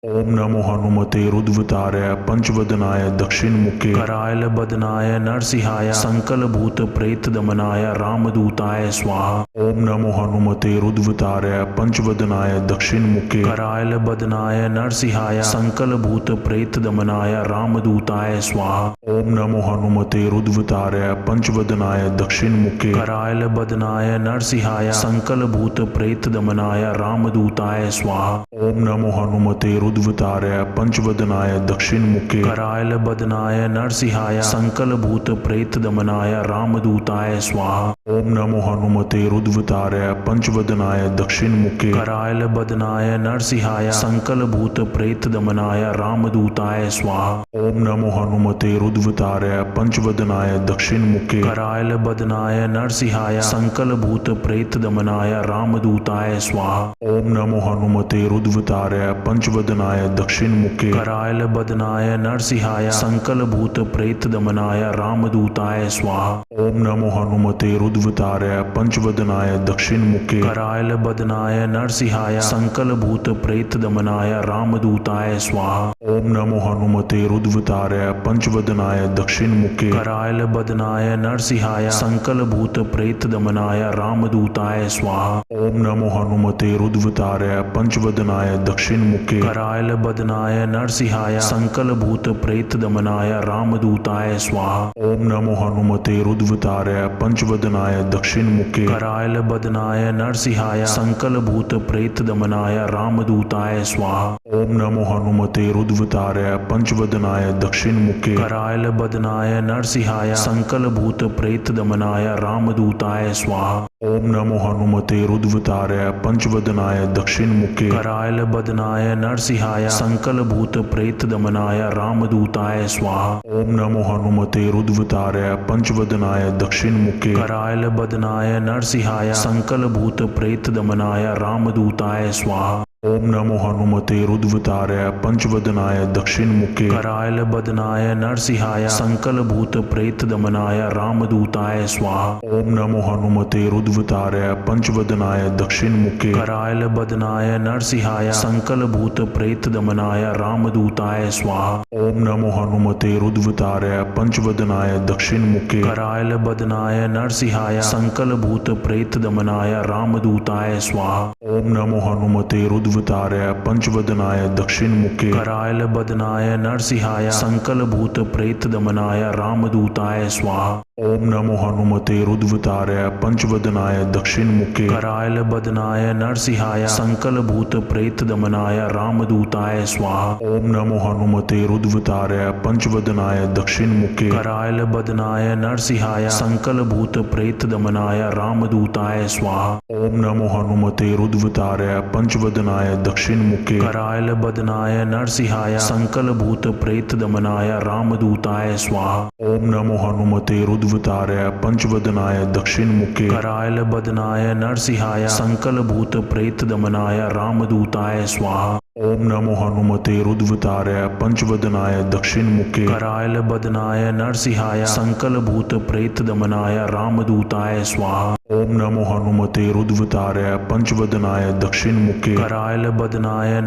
ओम नमो हनुमते रुद्रवताराय पंचवदनाय दक्षिणमुखे करायल बदनाय नरसिंहाय संकलभूत प्रेत दमनाय रामदूताय स्वाहा। ओम नमो हनुमते रुद्रवताराय पंचवदनाय दक्षिणमुखे करायल बदनाय नरसिंहाय संकलभूत प्रेत दमनाय रामदूताय स्वाहा। ओम नमो हनुमते रुद्रवताराय पंचवदनाय दक्षिणमुखे करायल बदनाय नरसिंहाय संकलभूत प्रेत दमनाय रामदूताय स्वाहा। ओम नमो हनुमते रुद्रवताराय पंचवदनाय दक्षिणमुखे करायल बदनाय नरसिंहाय संकलभूत प्रेत दमनाय रामदूताय स्वाहा। ओम नमो हनुमते रुद्रवताराय पंचवदनाय दक्षिणमुखे करायल बदनाय नरसिंहाय संकलभूत प्रेत दमनाय रामदूताय स्वाहा। ओम नमो हनुमते रुद्रवताराय पंचवदनाय दक्षिणमुखे करायल बदनाय नरसिंहाय संकलभूत प्रेत दमनाय रामदूताय स्वाहा। ओम नमो हनुमते रुद्रवताराय पंचवदनाय दक्षिणमुखे करायल बदनाय नरसिंहाय संकलभूत प्रेत दमनाय रामदूताय स्वाहा। ओम नमो हनुमते रुद्रवताराय पंचवदनाय दक्षिणमुखे करायल बदनाय नरसिंहाय संकलभूत प्रेत दमनाय रामदूताय स्वाहा। ओम नमो हनुमते रुद्रवताराय पंचवदनाय दक्षिणमुखे करायल बदनाय नरसिंहाय संकलभूत प्रेत दमनाय रामदूताय स्वाहा। ओम नमो हनुमते रुद्रवताराय पंचवदनाय दक्षिणमुखे करायल बदनाय नरसिंहाय संकलभूत प्रेत दमनाय रामदूताय स्वाहा। ओम नमो हनुमते रुद्रवताराय पंचवदनाय दक्षिणमुखे करायल बदनाय नरसिंहाय संकलभूत प्रेत दमनाय रामदूताय स्वाहा। ओम नमो हनुमते रुद्रवताराय पंचवदनाय दक्षिणमुखे करायल बदनाय नरसिंहाय संकलभूत प्रेत दमनाय रामदूताय स्वाहा। ओम नमो हनुमते रुद्रवताराय पंचवदनाय दक्षिणमुखे करायल बदनाय नरसिंहाय संकलभूत प्रेत दमनाय रामदूताय स्वाहा। ओम नमो हनुमते रुद्रवताराय पंचवदनाय दक्षिणमुखे करायल बदनाय नरसिंहाय संकलभूत प्रेत दमनाय रामदूताय स्वाहा। ओम नमो हनुमते रुद्रवताराय पंचवदनाय दक्षिणमुखे करायल बदनाय नरसिंहाय संकलभूत प्रेत दमनाय रामदूताय स्वाहा। ओम नमो हनुमते रुद्रवताराय पंचवदनाय दक्षिणमुखे करायल बदनाय नरसिंहाय संकलभूत प्रेत दमनाय रामदूताय स्वाहा। ओम नमो हनुमते रुद्रवताराय पंचवदनाय दक्षिणमुखे करायल बदनाय नरसिंहाय संकलभूत प्रेत दमनाय रामदूताय स्वाहा। ओम नमो हनुमते रुद्रवताराय पंचवदनाय दक्षिणमुखे करायल बदनाय नरसिंहाय संकलभूत प्रेत दमनाय रामदूताय स्वाहा। ओम नमो हनुमते रुद्रवताराय पंचवदनाय दक्षिणमुखे करायल बदनाय नरसिंहाय संकलभूत प्रेत दमनाय रामदूताय स्वाहा। ओम नमो हनुमते रुद्रवताराय पंचवदनाय दक्षिणमुखे करायल बदनाय नरसिंहाय संकलभूत प्रेत दमनाय रामदूताय स्वाहा। ओम नमो हनुमते रुद्रवताराय पंचवदनाय दक्षिणमुखे करायल बदनाय नरसिंहाय संकलभूत प्रेत दमनाय रामदूताय स्वाहा। ओम नमो हनुमते रुद्रवताराय पंचवदनाय दक्षिणमुखे करायल बदनाय नरसिंहाय संकलभूत प्रेत दमनाय रामदूताय स्वाहा। ओम नमो हनुमते रुद्रवताराय पंचवदनाय दक्षिणमुखे करायल बदनाय नरसिंहाय संकलभूत प्रेत दमनाय रामदूताय स्वाहा। ओम नमो हनुमते रुद्रवताराय पंचवदनाय दक्षिणमुखे करायल बदनाय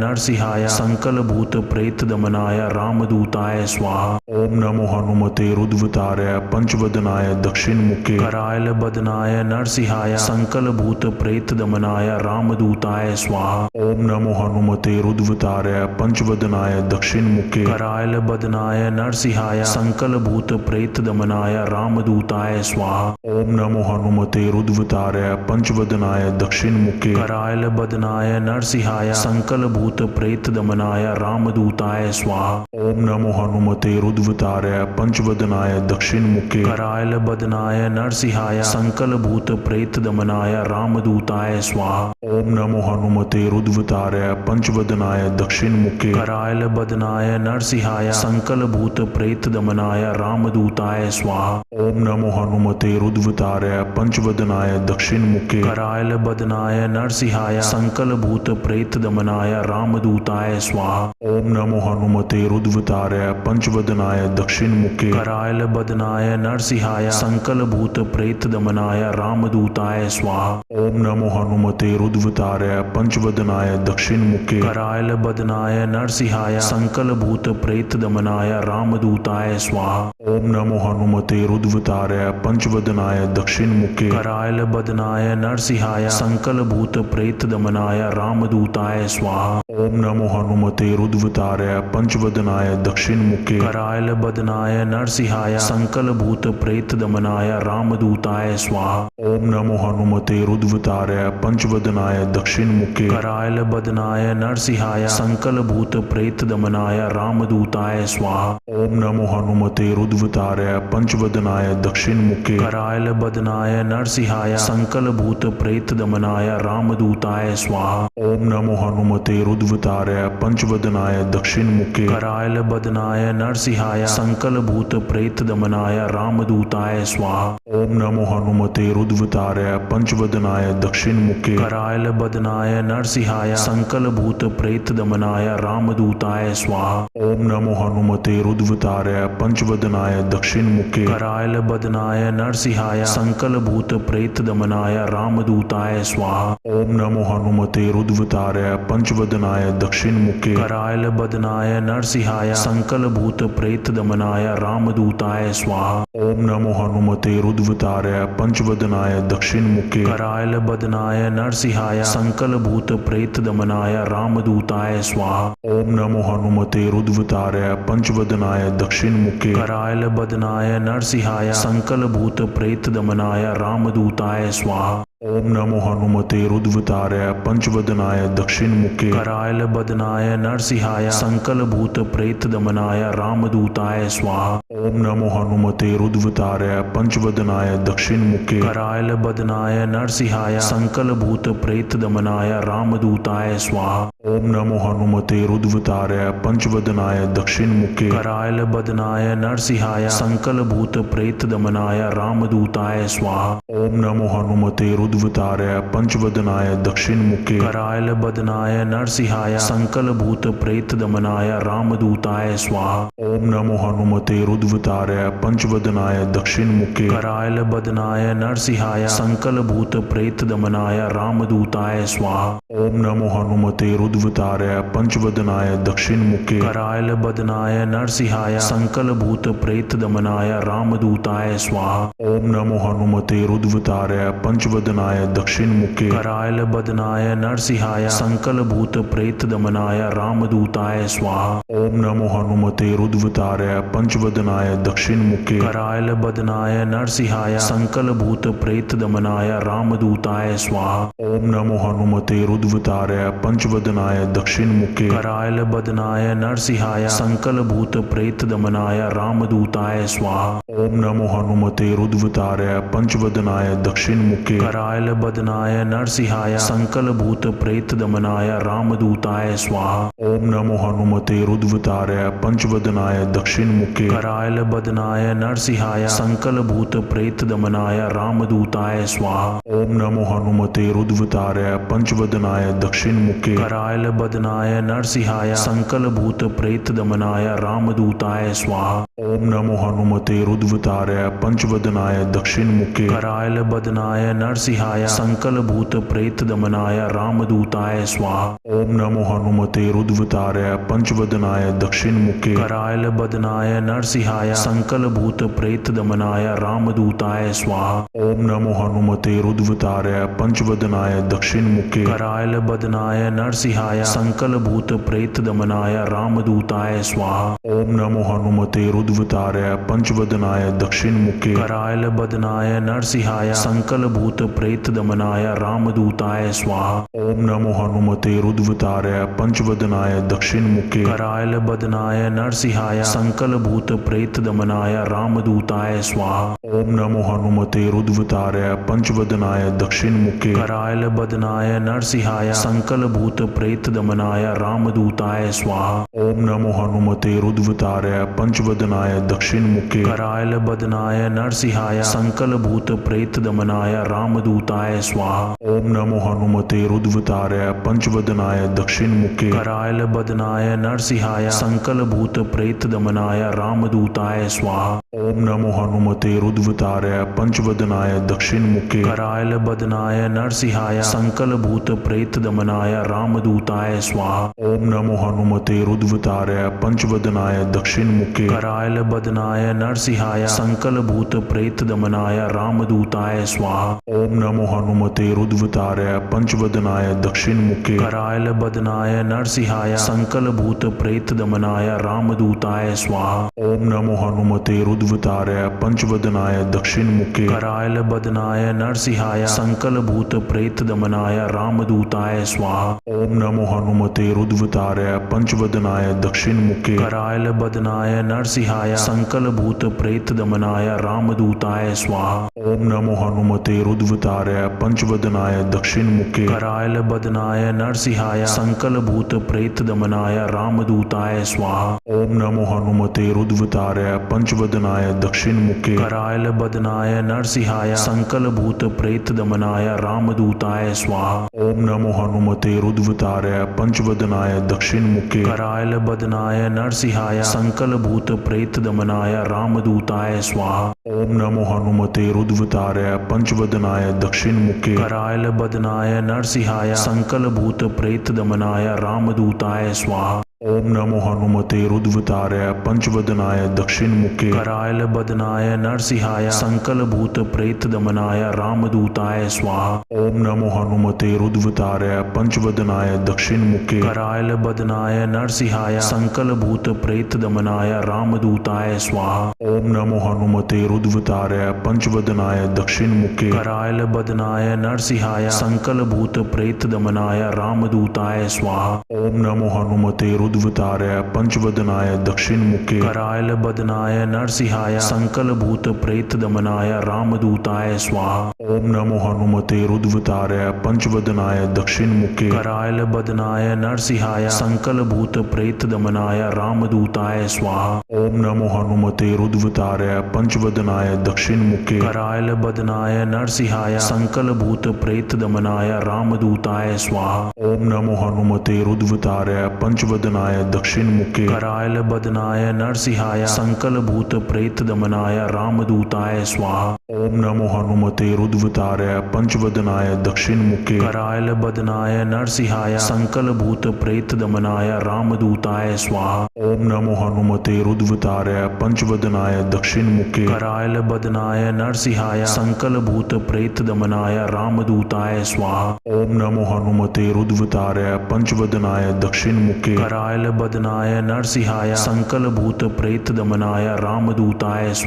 नरसिंहाय संकलभूत प्रेत दमनाय रामदूताय स्वाहा। ओम नमो हनुमते रुद्रवताराय पंचवदनाय दक्षिणमुखे करायल बदनाय नरसिंहाय संकलभूत प्रेत दमनाय रामदूताय स्वाहा। ओम नमो हनुमते रुद्रवताराय पंचवदनाय दक्षिणमुखे करायल बदनाय नरसिंहाय संकलभूत प्रेत दमनाय रामदूताय स्वाहा। ओम नमो हनुमते रुद्रवताराय पंचवदनाय दक्षिणमुखे करायल बदनाय नरसिंहाय संकलभूत प्रेत दमनाय रामदूताय स्वाहा। ओम नमो हनुमते रुद्रवताराय पंचवदनाय दक्षिणमुखे करायल बदनाय नरसिंहाय संकलभूत प्रेत दमनाय रामदूताय स्वाहा। ओम नमो हनुमते रुद्रवताराय पंचवदनाय दक्षिणमुखे करायल बदनाय नरसिंहाय संकलभूत प्रेत दमनाय रामदूताय स्वाहा। ओम नमो हनुमते रुद्रवताराय पंचवदनाय दक्षिणमुखे करायल बदनाय नरसिंहाय संकलभूत प्रेत दमनाय रामदूताय स्वाहा। ओम नमो हनुमते रुद्रवताराय पंचवदनाय दक्षिणमुखे करायल बदनाय नरसिंहाय संकलभूत प्रेत दमनाय रामदूताय स्वाहा। ओम नमो हनुमते रुद्रवताराय पंचवदनाय दक्षिणमुखे करायल करायल बदनाय नरसिंहाय संकल भूत प्रेत दमनाय रामदूताय स्वाहा। ओम नमो हनुमते रुद्रवताराय पंचवदनाय दक्षिण मुखे करायल बदनाय नरसिंहाय संकल भूत प्रेत दमनाय रामदूताय स्वाहा। ओम नमो हनुमते रुद्रवताराय पंचवदनाय दक्षिण मुखे करायल बदनाय नरसिंहाय संकल भूत प्रेत दमनाय रामदूताय स्वाहा। ओम नमो हनुमते रुद्रवताराय पंचवदनाय दक्षिण मुखे करायल बदनाय नरसिंहाय संकल भूत प्रेत दमनाय रामदूताय स्वाहा। ओम नमो हनुमते रुद्रवताराय पंचवदनाय दक्षिण मुखे करायल बदनाय नरसिंहाय संकल भूत प्रेत दमनाय रामदूताय स्वाहा। ओम नमो हनुमते रुद्रवताराय पंचवदनाय दक्षिण मुखे करायल बदनाय नरसिंहाय संकल भूत प्रेत दमनाय रामदूताय स्वाहा। ओम नमो हनुमते रुद्रवताराय पंचवदनाय दक्षिण मुखे करायल बदनाय नरसिंहाय संकल भूत प्रेत दमनाय रामदूताय स्वाहा। ओम नमो हनुमते रुद्रवताराय पंचवदनाय दक्षिण मुखे करायल बदनाय नरसिंहाय संकल भूत प्रेत दमनाय रामदूताय स्वाहा। ओम नमो हनुमते रुद्रवताराय पंचवदनाय दक्षिण मुखे करायल बदनाय नरसिंहाय संकल भूत प्रेत दमनाय रामदूताय स्वाहा। ओम नमो हनुमते रुद्रवताराय पंचवदनाय दक्षिण मुखे करायल बदनाय नरसिंहाय संकल भूत प्रेत दमनाय रामदूताय स्वाहा। ओम नमो हनुमते रुद्रवताराय पंचवदनाय दक्षिण मुखे करायल बदनाय नरसिंहाय संकल भूत प्रेत दमनाय रामदूताय स्वाहा। ओम नमो हनुमते रुद्रवताराय पंचवदनाय दक्षिण मुखे करायल बदनाय नरसिंहाय संकल भूत प्रेत दमनाय रामदूताय स्वाहा। ओम नमो हनुमते रुद्रवताराय पंचवदनाय दक्षिण मुखे करायल बदनाय नरसिंहाय संकल भूत प्रेत दमनाय रामदूताय स्वाहा। ओम नमो हनुमते रुद्रवताराय पंचवदनाय दक्षिण मुखे करायल बदनाय नरसिंहाय संकल भूत प्रेत दमनाय रामदूताय स्वाहा। ओम नमो हनुमते रुद्रवताराय पंचवदनाय दक्षिण मुखे करायल बदनाय नरसिंहाय संकल भूत प्रेत दमनाय रामदूताय स्वाहा। ओम नमो हनुमते रुद्रवताराय पंचवदनाय दक्षिण मुखे करायल बदनाय नरसिंहाय संकल भूत प्रेत दमनाय रामदूताय स्वाहा। ओम नमो हनुमते रुद्रवताराय पंचवदनाय दक्षिण मुखे करायल बदनाय नरसिंहाय संकल भूत प्रेत दमनाय रामदूताय स्वाहा। ओम नमो हनुमते रुद्रवताराय पंचवदनाय दक्षिण मुखे करायल बदनाय नरसिंहाय संकल भूत प्रेत दमनाय रामदूताय स्वाहा। ओम नमो हनुमते रुद्रवताराय पंचवदनाय दक्षिण मुखे करायल बदनाय नरसिंहाय संकल भूत प्रेत दमनाय रामदूताय स्वाहा। ओम नमो हनुमते रुद्रवताराय पंचवदनाय दक्षिण मुखे करायल बदनाय नरसिंहाय संकल भूत प्रेत दमनाय रामदूताय स्वाहा। ओम नमो हनुमते रुद्रवताराय पंचवदनाय दक्षिण मुखे करायल बदनाय नरसिंहाय संकल भूत प्रेत दमनाय रामदूताय स्वाहा। ओम नमो हनुमते रुद्रवताराय पंचवदनाय दक्षिण मुखे करायल बदनाय नरसिंहाय संकल भूत प्रेत दमनाय रामदूताय स्वाहा। ओम नमो हनुमते रुद्रवताराय पंचवदनाय दक्षिण मुखे करायल बदनाय नरसिंहाय संकल भूत प्रेत दमनाय रामदूताय स्वाहा। ओम नमो हनुमते रुद्रवताराय पंचवदनाय दक्षिण मुखे करायल बदनाय नरसिंहाय संकल भूत प्रेत दमनाय रामदूताय स्वाहा। ओम नमो हनुमते रुद्रवताराय पंचवदनाय दक्षिण मुखे करायल बदनाय नरसिंहाय संकल भूत प्रेत दमनाय रामदूताय स्वाहा। ओम नमो हनुमते रुद्रवताराय पंचवदनाय दक्षिण मुखे करायल बदनाय नरसिंहाय संकल भूत प्रेत दमनाय रामदूताय स्वाहा। ओम नमो हनुमते रुद्रवताराय पंचवदनाय दक्षिण मुखे करायल बदनाय नरसिंहाय संकल भूत प्रेत दमनाय रामदूताय स्वाहा। ओम नमो हनुमते रुद्रवताराय पंचवदनाय दक्षिण मुखे करायल बदनाय नरसिंहाय संकल भूत प्रेत दमनाय रामदूताय स्वाहा। ओम नमो हनुमते रुद्रवताराय पंचवदनाय दक्षिण मुखे करायल बदनाय नरसिंहाय संकल भूत प्रेत दमनाय रामदूताय स्वाहा। ओम नमो हनुमते रुद्रवताराय पंचवदनाय दक्षिण मुखे करायल बदनाय नरसिंहाय संकल भूत प्रेत दमनाय रामदूताय रामदूताय स्वाहा। ओम नमो हनुमते रुद्रवताराय पंचवदनाय दक्षिणमुखे करायल बदनाय नरसिंहाय संकल भूत प्रेत दमनाय रामदूताय स्वाहा। ओम नमो हनुमते रुद्रवताराय पंचवदनाय दक्षिणमुखे करायल बदनाय नरसिंहाय संकल भूत प्रेत दमनाय रामदूताय स्वाहा। ओम नमो हनुमते रुद्रवताराय पंचवदनाय दक्षिणमुखे करायल बदनाय नरसिंहाय संकल भूत प्रेत दमनाय रामदूताय स्वाहा। ओम नमो हनुमते रुद्रवताराय पंचवदनाय दक्षिणमुखे करायल बदनाय नरसिंहाय संकल भूत प्रेत दमनाय रामदूताय स्वाहा। ओम नमो हनुमते रुद्रवताराय पंचवदनाय दक्षिणमुखे करायल बदनाय नरसिंहाय संकल भूत प्रेत दमनाय रामदूताय स्वाहा। ओम नमो हनुमते रुद्रवताराय पंचवदनाय दक्षिणमुखे करायल बदनाय नरसिंहाय संकल भूत प्रेत दमनाय रामदूताय स्वाहा। ओम नमो हनुमते रुद्रवताराय पंचवदनाय दक्षिणमुखे करायल बदनाय नरसिंहाय संकल भूत प्रेत दमनाय रामदूताय स्वाहा। ओम नमो हनुमते रुद्रवताराय पंचवदनाय दक्षिणमुखे करायल बदनाय नरसिंहाय संकल भूत प्रेत दमनाय रामदूताय स्वाहा। ओम नमो हनुमते रुद्रवताराय पंचवदनाय दक्षिणमुखे करायल बदनाय नरसिंहाय संकल भूत प्रेत दमनाय रामदूताय स्वाहा। ओम नमो हनुमते रुद्रवताराय पंचवदनाय दक्षिणमुखे करायल बदनाय नरसिंहाय संकल भूत प्रेत दमनाय रामदूताय स्वाहा। ओम नमो हनुमते रुद्रवताराय पंचवदनाय दक्षिणमुखे करायल बदनाय नरसिंहाय संकल भूत प्रेत दमनाय रामदूताय स्वाहा। ओम नमो हनुमते रुद्रवताराय पंचवदनाय दक्षिणमुखे करायल बदनाय नरसिंहाय संकल भूत प्रेत दमनाय रामदूताय स्वाहा। ओम नमो हनुमते रुद्रवताराय पंचवदनाय दक्षिणमुखे करायल बदनाय नरसिंहाय संकल भूत प्रेत दमनाय रामदूताय स्वाहा। ओम नमो हनुमते रुद्रवताराय पंचवदनाय दक्षिणमुखे करायल बदनाय नरसिंहाय संकल भूत प्रेत दमनाय रामदूताय स्वाहा। ओम नमो हनुमते रुद्रवताराय पंचवदनाय दक्षिणमुखे करायल बदनाय नरसिंहाय संकल भूत प्रेत दमनाय रामदूताय स्वाहा। ओम नमो हनुमते रुद्रवताराय पंचवदनाय दक्षिणमुखे करायल बदनाय नरसिंहाय संकल भूत प्रेत दमनाय रामदूताय स्वाहा। ओम नमो हनुमते रुद्रवताराय पंचवदनाय दक्षिणमुखे करायल बदनाय नरसिंहाय संकल भूत प्रेत दमनाय रामदूताय स्वाहा। ओम नमो हनुमते रुद्रवताराय पंचवदनाय दक्षिणमुखे करायल बदनाय नरसिंहाय संकल भूत प्रेत दमनाय रामदूताय स्वाहा। ओम नमो हनुमते रुद्रवताराय पंचवदनाय दक्षिणमुखे करायल बदनाय नरसिंहाय संकल भूत प्रेत दमनाय रामदूताय स्वाहा। ओम नमो हनुमते रुद्रवताराय पंचवदनाय दक्षिणमुखे करायल बदनाय नरसिंहाय संकल भूत प्रेत दमनाय रामदूताय स्वाहा।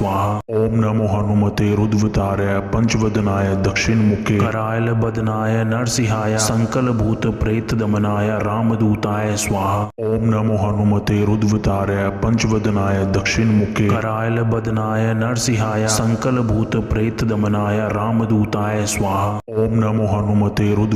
ओम नमो हनुमते रुद्रवताराय पंचवदनाय दक्षिणमुखे करायल बदनाय नरसिंहाय संकल भूत प्रेत दमनाय रामदूताय स्वाहा। ओम नमो हनुमते रुद्रवताराय पंचवदनाय दक्षिणमुखे करायल बदनाय नरसिंहाय संकल भूत प्रेत दमनाय रामदूताय स्वाहा। ओम नमो हनुमते रुद्रवताराय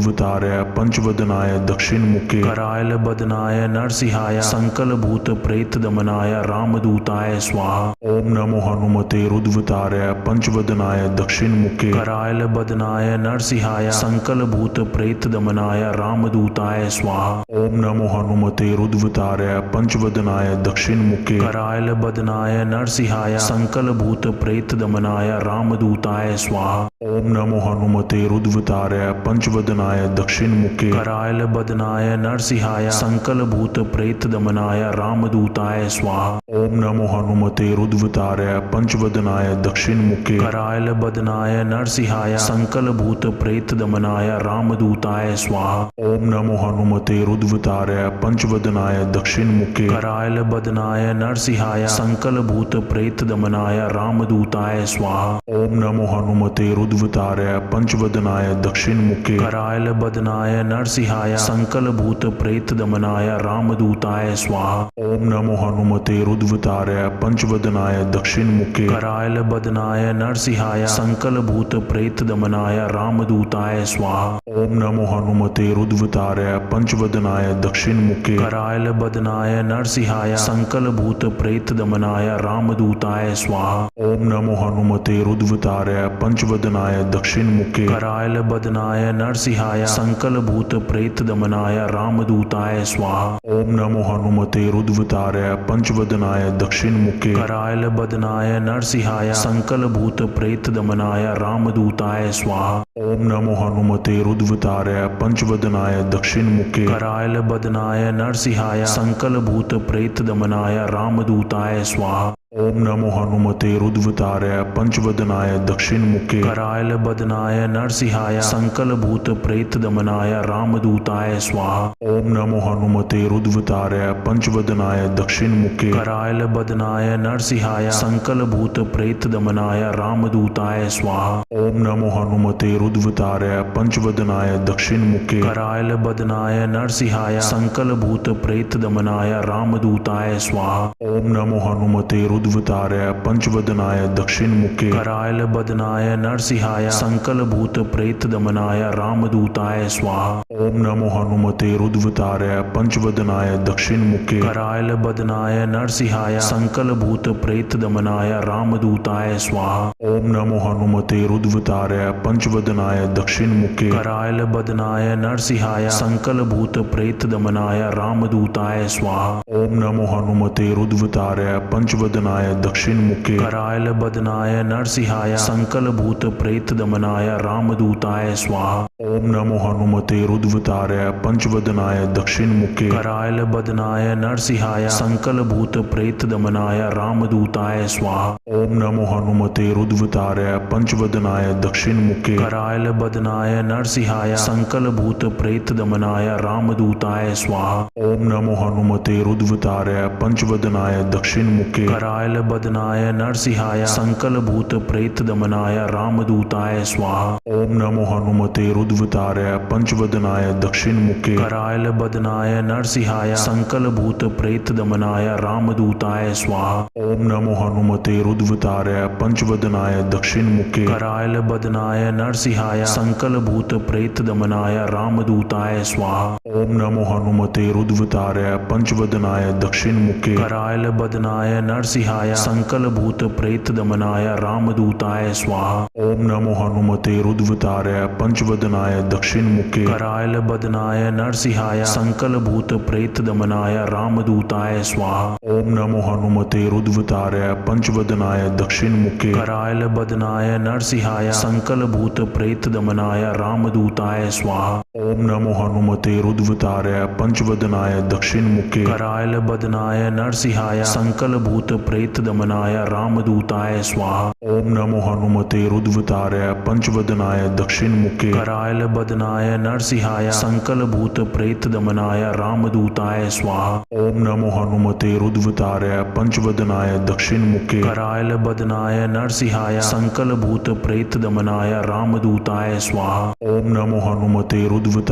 पंचवदनाय दक्षिणमुखे करायल बदनाय नरसिंहाय संकल भूत प्रेत दमनाय रामदूताय स्वाहा। ओम नमो हनुमते रुद्रवताराय पंचवदनाय दक्षिणमुखे करायल बदनाय नरसिंहाय संकल भूत प्रेत दमनाय रामदूताय स्वाहा। ओम नमो हनुमते रुद्रवताराय पंचवदनाय दक्षिणमुखे करायल बदनाय नरसिंहाय संकल भूत प्रेत दमनाय रामदूताय स्वाहा। ओम नमो हनुमते रुद्रवताराय पंचवदनाय दक्षिणमुखे करायल बदनाय नरसिंहाय संकल भूत प्रेत दमनाय रामदूताय स्वाहा। ओम नमो हनुमते रुद्रवताराय पंचवदनाय दक्षिणमुखे करायल बदनाय नरसिंहाय संकल भूत प्रेत दमनाय रामदूताय स्वाहा। ओम नमो हनुमते रुद्रवताराय पंचवदनाय दक्षिणमुखे करायल बदनाय नरसिंहाय संकल भूत प्रेत दमनाय रामदूताय स्वाहा। ओम नमो हनुमते रुद्रवताराय पंचवदनाय दक्षिणमुखे करायल बदनाय नरसिंहाय संकल भूत प्रेत दमनाय रामदूताय स्वाहा। ओम नमो हनुमते रुद्रवताराय पंचवदनाय दक्षिणमुखे करायल बदनाय नरसिंहाय संकल भूत प्रेत दमनाय रामदूताय स्वाहा। ओम नमो हनुमते रुद्रवताराय पंचवदनाय दक्षिणमुखे करायल बदनाय नरसिंहाय संकल भूत प्रेत दमनाय रामदूताय स्वाहा। ओम नमो हनुमते रुद्रवताराय पंचवदनाय दक्षिणमुखे करायल बदनाय नरसिंहाय संकल भूत प्रेत दमनाय रामदूताय स्वाहा। ओम नमो हनुमते रुद्रवताराय पंचवदनाय दक्षिणमुखे करायल बदनाय नरसिंहाय संकल भूत प्रेत दमनाय रामदूताय स्वाहा। ओम नमो हनुमते रुद्रवताराय पंचवदनाय दक्षिणमुखे करायल बदनाय नरसिंहाय संकल भूत प्रेत दमनाय रामदूताय स्वाहा। ओम नमो हनुमते रुद्रवताराय पंचवदनाय दक्षिणमुखे करायल बदनाय नरसिंहाय संकल भूत प्रेत दमनाय रामदूताय स्वाहा। ओम नमो हनुमते रुद्रवताराय पंचवदनाय दक्षिणमुखे करायल बदनाय नरसिंहाय संकल भूत प्रेत दमनाय रामदूताय स्वाहा। ओम नमो हनुमते रुद्रवताराय पंचवदनाय दक्षिणमुखे करायल बदनाय नरसिंहाय संकल भूत प्रेत दमनाय रामदूताय स्वाहा। ओम नमो हनुमते रुद्रवताराय पंचवदनाय दक्षिणमुखे करायल बदनाय नरसिंहाय संकल भूत प्रेत दमनाय रामदूताय स्वाहा। ओम नमो हनुमते रुद्रवताराय पंचवदनाय दक्षिणमुखे करायल बदनाय नरसिंहाय संकल भूत प्रेत दमनाय रामदूताय स्वाहा। ओम नमो हनुमते रुद्रवताराय पंचवदनाय दक्षिणमुखे करायल बदनाय नरसिंहाय संकल भूत प्रेत दमनाय रामदूताय स्वाहा। ओम नमो हनुमते रुद्रवताराय पंचवदनाय दक्षिणमुखे करायल बदनाय नरसिंहाय संकल भूत प्रेत दमनाय रामदूताय स्वाहा। ओम नमो हनुमते रुद्रवताराय पंचवदनाय दक्षिणमुखे करायल बदनाय नरसिंहाय संकल भूत प्रेत दमनाय रामदूताय स्वाहा। ओम नमो हनुमते रुद्रवताराय पंचवदनाय दक्षिणमुखे करायल बदनाय नरसिंहाय संकल भूत प्रेत दमनाय रामदूताय स्वाहा। ओम नमो हनुमते रुद्रवताराय पंचवदनाय दक्षिणमुखे करायल बदनाय नरसिंहाय संकल भूत प्रेत दमनाय रामदूताय स्वाहा। ओम नमो हनुमते रुद्रवताराय पंचवदनाय दक्षिणमुखे करायल बदनाय नरसिंहाय संकल भूत प्रेत दमनाय रामदूताय स्वाहा। ओम नमो हनुमते रुद्रवताराय पंचवदनाय दक्षिणमुखे करायल बदनाय नरसिंहाय संकल भूत प्रेत दमनाय रामदूताय स्वाहा। ओम नमो हनुमते रुद्रवताराय पंचवदनाय दक्षिणमुखे करायल बदनाय नरसिंहाय संकल भूत प्रेत दमनाय रामदूताय स्वाहा। ओम नमो हनुमते रुद्रवताराय पंचवदनाय दक्षिणमुखे करायल बदनाय नरसिंहाय संकल भूत प्रेत दमनाय रामदूताय स्वाहा। ओम नमो हनुमते रुद्रवताराय पंचवदनाय दक्षिणमुखे करायल बदनाय नरसिंहाय संकल भूत प्रेत दमनाय रामदूताय स्वाहा। ओम नमो हनुमते रुद्रवताराय पंचवदनाय दक्षिणमुखे करायल बदनाय नरसिंहाय संकल भूत प्रेत दमनाय रामदूताय स्वाहा। ओम नमो हनुमते रुद्रवताराय पंचवदनाय दक्षिणमुखे करायल बदनाय नरसिंहाय संकल भूत प्रेत दमनाय रामदूताय स्वाहा। ओम नमो हनुमते रुद्रवताराय पंचवदनाय दक्षिणमुखे करायल बदनाय नरसिंहाय संकल भूत प्रेत दमनाय रामदूताय स्वाहा। ओम नमो हनुमते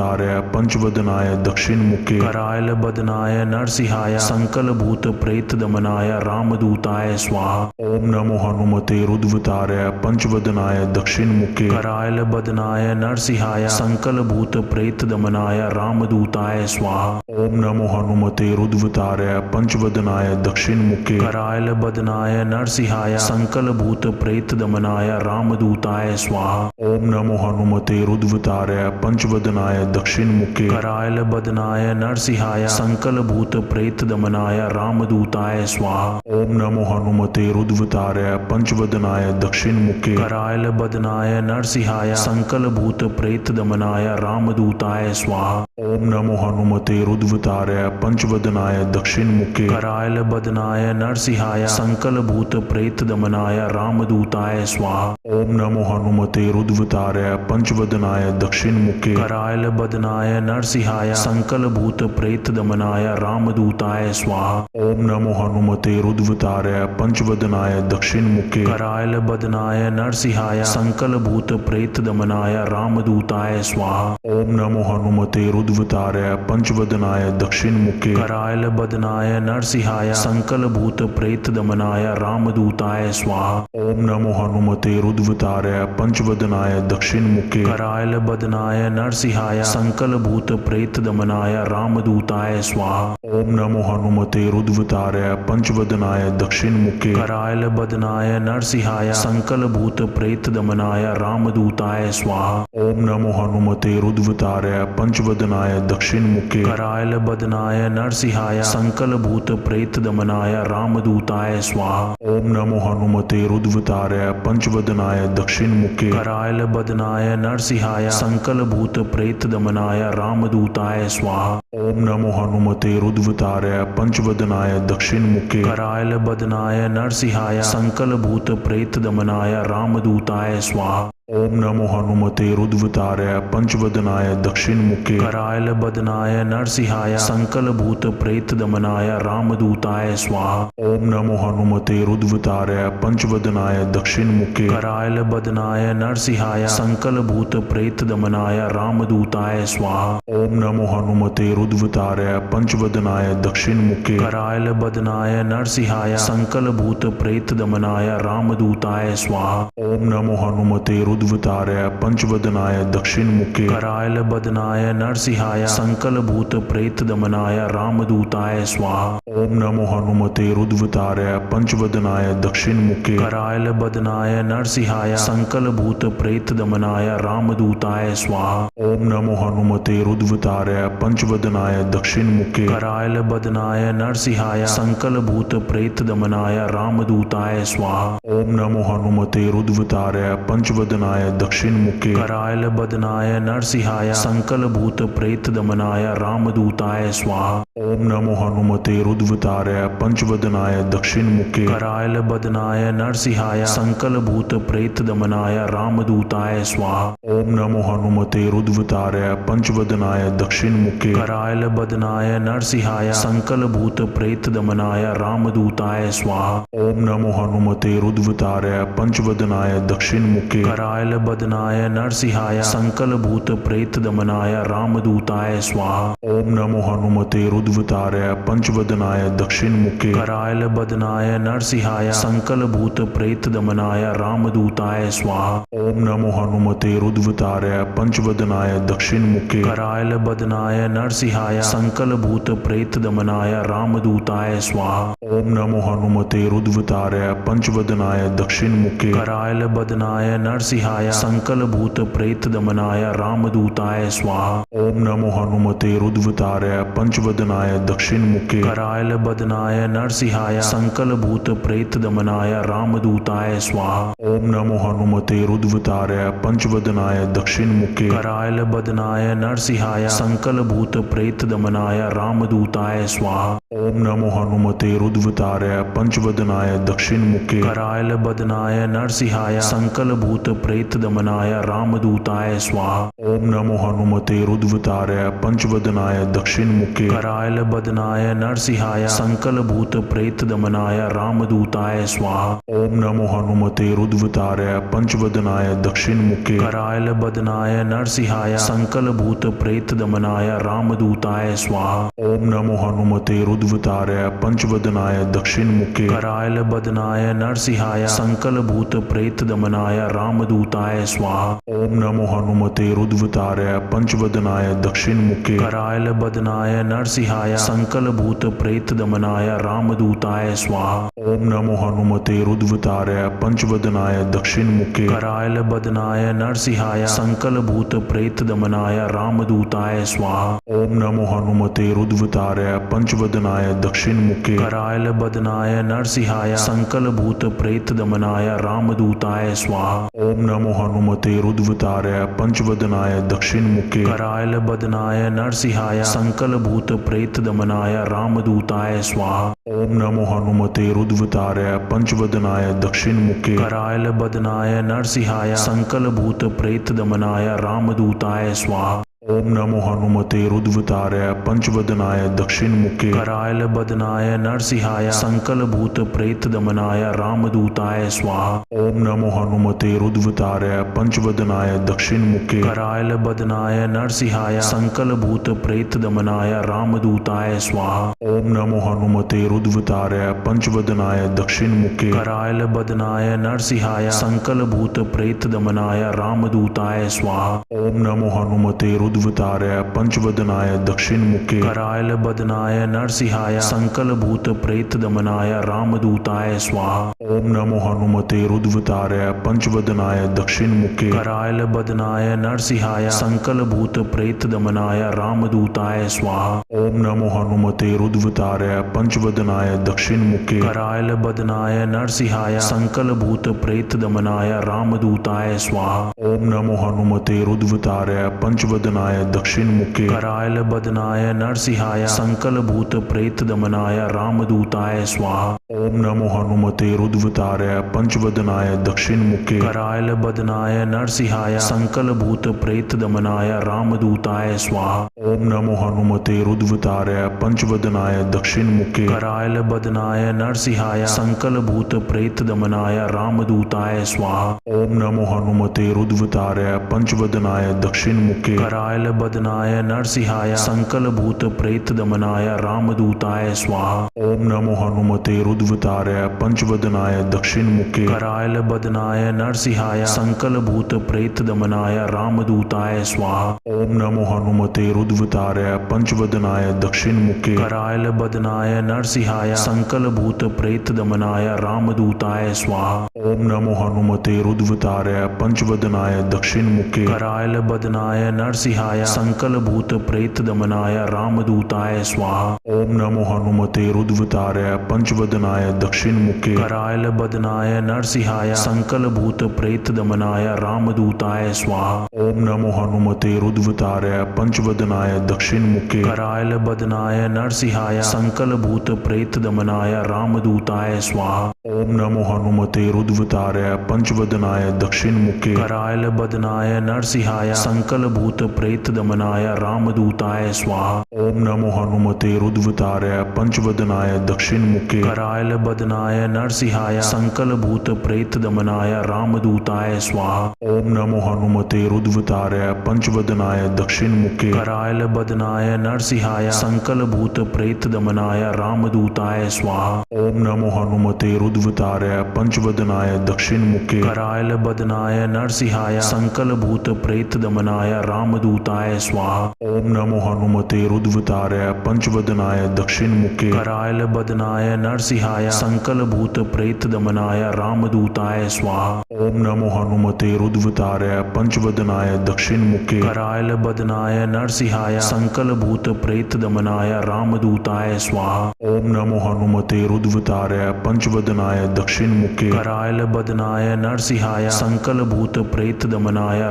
रुद्रवताराय पंचवदनाय दक्षिणमुखे करायल बदनाय नरसिंहाय संकल भूत प्रेत दमनाय रामदूताय स्वाहा। ओम नमो हनुमते रुद्रवताराय पंचवदनाय दक्षिणमुखे करायल बदनाय नरसिंहाय संकल भूत प्रेत दमनाय रामदूताय स्वाहा। ओम नमो हनुमते रुद्रवताराय पंचवदनाय दक्षिणमुखे करायल बदनाय नरसिंहाय संकल भूत प्रेत दमनाय रामदूताय स्वाहा। ओम नमो हनुमते रुद्रवताराय पंचवदनाय दक्षिणमुखे करायल बदनाय नरसिंहाय संकल भूत प्रेत दमनाय रामदूताय स्वाहा। ओम नमो हनुमते रुद्रवताराय पंचवदनाय दक्षिणमुखे करायल बदनाय नरसिंहाय संकल भूत प्रेत दमनाय रामदूताय स्वाहा। ओम नमो हनुमते रुद्रवताराय पंचवदनाय दक्षिणमुखे करायल बदनाय नरसिंहाय संकल भूत प्रेत दमनाय रामदूताय स्वाहा। ओम नमो हनुमते रुद्रवताराय पंचवदनाय दक्षिणमुखे करायल बदनाय नरसिंहाय संकल भूत प्रेत दमनाय रामदूताय स्वाहा। ओम नमो हनुमते रुद्रवताराय पंचवदनाय दक्षिणमुखे करायल बदनाय नरसिंहाय संकल भूत प्रेत दमनाय रामदूताय स्वाहा। ओम नमो हनुमते रुद्रवताय पंचवदनाय दक्षिणमुखे करायल बदनाय नरसिंहाय संकलभूत प्रेत दमनाय रामदूताय स्वाहा। ओम नमो हनुमते रुद्रवताय पंचवदनाय दक्षिणमुखे करायल बदनाय नरसिंहाय संकलभूत प्रेत दमनाय रामदूताय स्वाहा। ओम नमो हनुमते रुद्रवताय पंचवदनाय दक्षिणमुखे करायल बदनाय नरसिंहाय संकलभूत प्रेत दमनाय रामदूताय स्वाहा। ओम नमो हनुमते रुद्रवताय पंचवदनाय दक्षिणमुखे करायल बदनाय नरसिंहाय संकलभूत प्रेत दमनाय रामदूताय स्वाहा। ओम नमो हनुमते रुद्रवताय पंचवदनाय दक्षिणमुखे करायल बदनाय नरसिंहाय संकलभूत प्रेत दमनाय रामदूताय स्वाहा। ओम नमो हनुमते रुद्रवताय पंचवदनाय दक्षिणमुखे करायल बदनाय नरसिंहाय संकलभूत प्रेत दमनाय रामदूताय स्वाहा। ओम नमो हनुमते रुद्रवताय पंचवदनाय दक्षिणमुखे करायल बदनाय नरसिंहाय संकलभूत प्रेत दमनाय रामदूताय स्वाहा। ओम नमो हनुमते रुद्रवताय पंचवदनाय दक्षिणमुखे करायल बदनाय नरसिंहाय संकलभूत प्रेत दमनाय रामदूताय स्वाहा। ओम नमो हनुमते रुद्रवताय पंचवदनाय दक्षिणमुखे करायल बदनाय नरसिंहाय संकलभूत प्रेत दमनाय रामदूताय स्वाहा। ओम नमो हनुमते रुद्रवताय पंचवदनाय दक्षिणमुखे करायल बदनाय नरसिंहाय संकलभूत प्रेत दमनाय रामदूताय स्वाहा। ओम नमो हनुमते रुद्रवताय पंचवदनाय दक्षिणमुखे करायल बदनाय नरसिंहाय संकलभूत प्रेत दमनाय रामदूताय स्वाहा। ओम नमो हनुमते रुद्रवताय पंचवदनाय दक्षिणमुखे करायल बदनाय नरसिंहाय संकलभूत प्रेत दमनाय रामदूताय स्वाहा। ओम नमो हनुमते रुद्रवताय पंचवदनाय दक्षिणमुखे करायल बदनाय नरसिंहाय संकलभूत प्रेत दमनाय रामदूताय स्वाहा। ओम नमो हनुमते रुद्रवताय पंचवदनाय दक्षिणमुखे करायल बदनाय नरसिंहाय संकलभूत प्रेत दमनाय रामदूताय स्वाहा। ओम नमो हनुमते रुद्रवताय पंचवदनाय दक्षिणमुखे करायल बदनाय नरसिंहाय संकलभूत प्रेत दमनाय रामदूताय स्वाहा। ओम नमो हनुमते रुद्रवताय पंचवदनाय दक्षिणमुखे करायल बदनाय नरसिंहाय संकलभूत प्रेत दमनाय रामदूताय स्वाहा। ओम नमो हनुमते रुद्रवताय पंचवदनाय दक्षिणमुखे करायल बदनाय नरसिंहाय संकलभूत प्रेत दमनाय रामदूताय स्वाहा। ओम नमो हनुमते रुद्रवताय पंचवदनाय दक्षिणमुखे करायल बदनाय नरसिंहाय संकलभूत प्रेत दमनाय रामदूताय स्वाहा। ओम नमो हनुमते रुद्रवताय पंचवदनाय दक्षिणमुखे करायल बदनाय नरसिंहाय संकलभूत प्रेत दमनाय रामदूताय स्वाहा। ओम नमो हनुमते रुद्रवताय पंचवदनाय दक्षिणमुखे करायल बदनाय नरसिंहाय संकलभूत प्रेत दमनाय रामदूताय स्वाहा। ओम नमो हनुमते रुद्रवताय पंचवदनाय दक्षिणमुखे करायल बदनाय नरसिंहाय संकलभूत प्रेत दमनाय रामदूताय स्वाहा। ओम नमो हनुमते रुद्रवताय पंचवदनाय दक्षिणमुखे करायल बदनाय नरसिंहाय संकलभूत प्रेत दमनाय रामदूताय स्वाहा। ओम नमो हनुमते रुद्रवताय पंचवदनाय दक्षिणमुखे करायल बदनाय नरसिंहाय संकलभूत प्रेत दमनाय रामदूताय स्वाहा। ओम नमो हनुमते रुद्रवताय पंचवदनाय दक्षिणमुखे करायल बदनाय नरसिंहाय संकलभूत प्रेत दमनाय रामदूताय स्वाहा। ओम नमो हनुमते रुद्रवताय पंचवदनाय दक्षिणमुखे करायल बदनाय नरसिंहाय संकलभूत प्रेत दमनाय रामदूताय स्वाहा। ओम नमो हनुमते रुद्रवताय पंचवदनाय दक्षिणमुखे करायल बदनाय नरसिंहाय संकलभूत प्रेत दमनाय रामदूताय स्वाहा। ओम नमो हनुमते रुद्रवताय पंचवदनाय दक्षिणमुखे करायल बदनाय नरसिंहाय संकलभूत प्रेत दमनाय रामदूताय स्वाहा। ओम नमो हनुमते रुद्रवताय पंचवदनाय दक्षिणमुखे करायल बदनाय नरसिंहाय संकलभूत प्रेत दमनाय रामदूताय स्वाहा। ओम नमो हनुमते रुद्रवताय पंचवदनाय दक्षिणमुखे करायल बदनाय नरसिंहाय संकलभूत प्रेत दमनाय रामदूताय स्वाहा। ओम नमो हनुमते रुद्रवताय पंचवदनाय दक्षिणमुखे करायल बदनाय नरसिंहाय संकलभूत प्रेत दमनाय रामदूताय स्वाहा। ओम नमो हनुमते रुद्रवताराय पंचवदनाय दक्षिणमुखे करायल बदनाय नरसिंहाय संकलभूत प्रेत दमनाय रामदूताय स्वाहा। ओम नमो हनुमते रुद्रवताराय पंचवदनाय दक्षिणमुखे करायल बदनाय नरसिंहाय संकलभूत प्रेत दमनाय रामदूताय स्वाहा। ओम नमो हनुमते रुद्रवताराय पंचवदनाय दक्षिणमुखे करायल बदनाय नरसिंहाय संकलभूत प्रेत दमनाय रामदूताय स्वाहा। ओम नमो हनुमते रुद्रवताराय पंचवदनाय दक्षिणमुखे करायल बदनाय नरसिंहाय संकलभूत प्रेत दमनाय रामदूताय स्वाहा। ओम नमो हनुमते रुद्रवताराय पंचवदनाय दक्षिणमुखे करायल बदनाय नरसिंहाय संकलभूत प्रेत दमनाय रामदूताय स्वाहा। ओम नमो हनुमते रुद्रवताराय पंचवदनाय दक्षिणमुखे करायल बदनाय नरसिंहाय संकलभूत प्रेत दमनाय रामदूताय स्वाहा। ओम नमो हनुमते रुद्रवताराय पंचवदनाय दक्षिणमुखे करायल बदनाय नरसिंहाय संकलभूत प्रेत दमनाय रामदूताय स्वाहा। ओम नमो हनुमते रुद्रवताराय पंचवदनाय दक्षिणमुखे करायल बदनाय नरसिंहाय संकलभूत प्रेत दमनाय रामदूताय स्वाहा। ओम नमो हनुमते रुद्रवताराय पंचवदनाय दक्षिणमुखे करायल बदनाय नरसिंहाय संकलभूत प्रेत दमनाय रामदूताय स्वाहा। ओम नमो हनुमते रुद्रवताराय पंचवदनाय दक्षिणमुखे करायल बदनाय नरसिंहाय संकलभूत प्रेत दमनाय रामदूताय स्वाहा। ओम नमो हनुमते रुद्रवताराय पंचवदनाय दक्षिणमुखे करायल बदनाय नरसिंहाय संकलभूत प्रेत दमनाय रामदूताय स्वाहा। ओम नमो हनुमते रुद्रवताराय पंचवदनाय दक्षिणमुखे करायल बदनाय नरसिंहाय संकलभूत प्रेत दमनाय रामदूताय स्वाहा। ओम नमो हनुमते रुद्रवताराय पंचवदनाय दक्षिणमुखे करायल बदनाय नरसिंहाय संकलभूत प्रेत दमनाय रामदूताय स्वाहा। ओम नमो हनुमते रुद्रवताराय पंचवदनाय दक्षिणमुखे करायल बदनाय नरसिंहाय संकलभूत प्रेत दमनाय रामदूताय स्वाहा। ओम नमो हनुमते रुद्रवताराय पंचवदनाय दक्षिणमुखे करायल बदनाय नरसिंहाय संकलभूत प्रेत दमनाय रामदूताय स्वाहा। ओम नमो हनुमते रुद्रवताराय पंचवदनाय दक्षिणमुखे करायल बदनाय नरसिंहाय संकलभूत प्रेत दमनाय रामदूताय स्वाहा। ओम नमो हनुमते रुद्रवताराय पंचवदनाय दक्षिणमुखे करायल बदनाय नरसिंहाय संकलभूत प्रेत दमनाय रामदूताय स्वाहा। ओम नमो हनुमते रुद्रवताराय पंचवदनाय दक्षिणमुखे करायल बदनाय नरसिंहाय संकलभूत प्रेत दमनाय रामदूताय स्वाहा। ओम नमो हनुमते रुद्रवताराय पंचवदनाय दक्षिणमुखे करायल बदनाय नरसिंहाय संकलभूत प्रेत दमनाय रामदूताय स्वाहा। ओम नमो हनुमते रुद्रवताराय पंचवदनाय दक्षिणमुखे करायल बदनाय नरसिंहाय संकलभूत प्रेत दमनाय रामदूताय स्वाहा। ओम नमो हनुमते रुद्रवताराय पंचवदनाय दक्षिणमुखे करायल बदनाय नरसिंहाय संकलभूत प्रेत दमनाय रामदूताय स्वाहा। ओम नमो हनुमते रुद्रवताराय पंचवदनाय दक्षिणमुखे करायल बदनाय नरसिंहाय संकलभूत प्रेत दमनाय रामदूताय स्वाहा। ओम नमो हनुमते रुद्रवताराय पंचवदनाय दक्षिणमुखे करायल बदनाय नरसिंहाय संकलभूत प्रेत दमनाय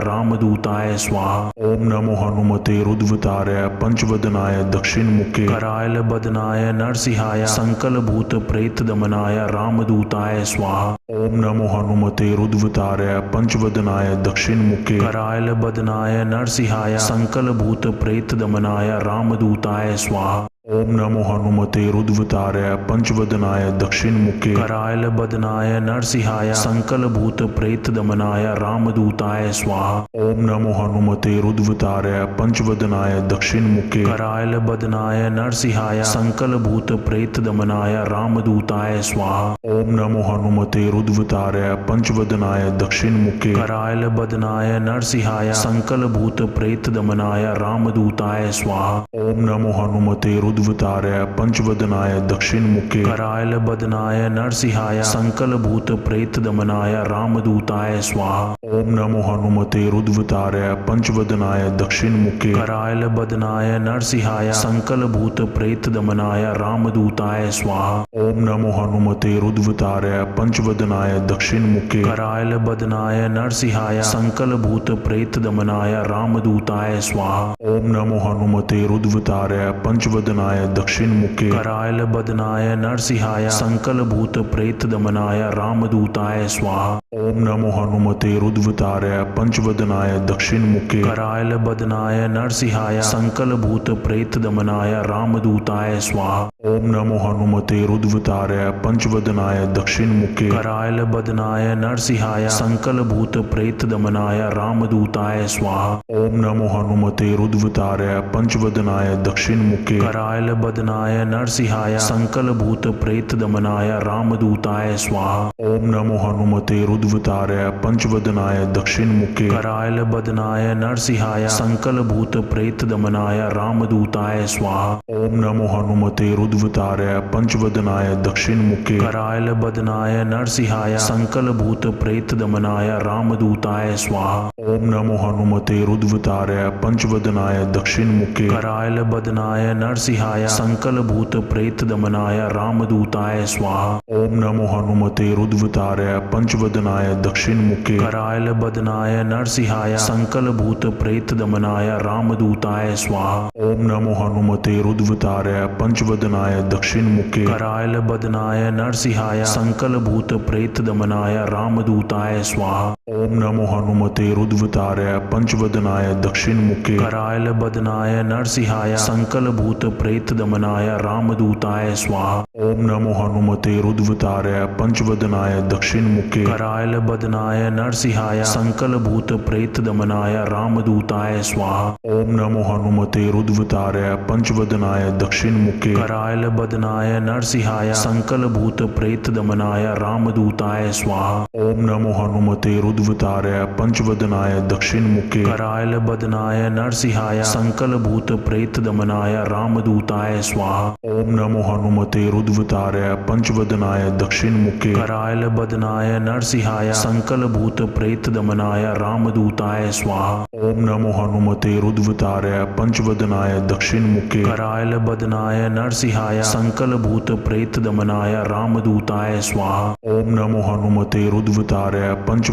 रामदूताय स्वाहा। ओम नमो हनुमते रुद्रवताराय पंचवदनाय दक्षिणमुखे करायल बदनाय नरसिंहाय संकलभूत प्रेत दमनाय रामदूताय स्वाहा। ओम नमो हनुमते रुद्रवताराय पंचवदनाय दक्षिणमुखे करायल बदनाय नरसिंहाय संकलभूत प्रेत दमनाय रामदूताय स्वाहा। ओम नमो हनुमते रुद्रवताराय पंचवदनाय दक्षिणमुखे करायल बदनाय नरसिंहाय संकलभूत प्रेत दमनाय रामदूताय स्वाहा। ओम नमो हनुमते रुद्रवताराय पंचवदनाय दक्षिणमुखे करायल बदनाय नरसिंहाय संकलभूत प्रेत दमनाय रामदूताय स्वाहा। ओम नमो हनुमते रुद्रवताराय पंचवदनाय दक्षिणमुखे करायल बदनाय नरसिंहाय संकलभूत प्रेत दमनाय रामदूताय स्वाहा। ओम नमो हनुमते रुद्रवताराय पंचवदनाय दक्षिणमुखे करायल बदनाय नरसिंहाय संकलभूत प्रेत दमनाय रामदूताय स्वाहा। ओम नमो हनुमते रुद्रवताराय पंचवदनाय दक्षिणमुखे करायल बदनाय नरसिंहाय संकलभूत प्रेत दमनाय रामदूताय स्वाहा। ओम नमो हनुमते रुद्रवताराय पंचवदनाय पंचवदनाय दक्षिणमुखे करायलबदनाय नरसिंहाय संकलभूत प्रेतदमनाय रामदूताय स्वाहा। ओम नमो हनुमते रुद्रवताराय पंचवदनाय दक्षिणमुखे करायलबदनाय नरसिंहाय संकलभूत प्रेतदमनाय रामदूताय स्वाहा। ओम नमो हनुमते रुद्रवताराय पंचवदनाय दक्षिणमुखे करायलबदनाय नरसिंहाय संकलभूत प्रेतदमनाय रामदूताय स्वाहा। ओम नमो हनुमते रुद्रवताराय पंचवदनाय दक्षिणमुखे करायलबदनाय नरसिंहाय संकलभूत प्रेतदमनाय रामदूताय स्वाहा। ओम नमो हनुमते रुद्रवताराय पंचवदनाय दक्षिणमुखे करायलबदनाय नरसिंहाय संकलभूत प्रेतदमनाय रामदूताय स्वाहा। ओम नमो हनुमते रुद्रवताराय पंचवदनाय दक्षिणमुखे करायलबदनाय नरसिंहाय संकलभूत प्रेतदमनाय रामदूताय स्वाहा। ओम नमो हनुमते रुद्रवताराय पंचवदनाय दक्षिणमुखे करायलबदनाय नरसिंहाय संकलभूत प्रेतदमनाय रामदूताय स्वाहा। ओम नमो हनुमते रुद्रवताराय पंचवदनाय दक्षिणमुखे करायलबदनाय नरसिंहाय संकलभूत प्रेतदमनाय रामदूताय स्वाहा। ओम नमो हनुमते रुद्रवताराय पंचवदनाय दक्षिणमुखे करायलबदनाय नरसिंहाय संकलभूत प्रेतदमनाय रामदूताय स्वाहा। ओम नमो हनुमते रुद्रवताराय पंचवदनाय दक्षिणमुखे करायलबदनाय नरसिंहाय संकलभूत प्रेतदमनाय रामदूताय स्वाहा। ओम नमो हनुमते रुद्रवताराय पंचवदनाय दक्षिणमुखे करायलबदनाय नरसिंहाय संकलभूत प्रेतदमनाय रामदूताय स्वाहा। ओम नमो हनुमते रुद्रवताराय पंचवदनाय दक्षिणमुखे करायलबदनाय नरसिंहाय संकलभूत प्रेतदमनाय रामदूताय स्वाहा। ओम नमो हनुमते रुद्रवताराय पंचवदनाय दक्षिणमुखे करायलबदनाय नरसिंहाय संकलभूत प्रेतदमनाय रामदूताय स्वाहा। ओम नमो हनुमते रुद्रवताराय पंचवदनाय दक्षिणमुखे करायलबदनाय नरसिंहाय संकलभूत प्रेतदमनाय रामदूताय स्वाहा। ओम नमो हनुमते रुद्रवताराय पंचवदनाय दक्षिणमुखे करायलबदनाय नरसिंहाय संकलभूत प्रेतदमनाय रामदूताय स्वाहा। ओम नमो हनुमते रुद्रवताराय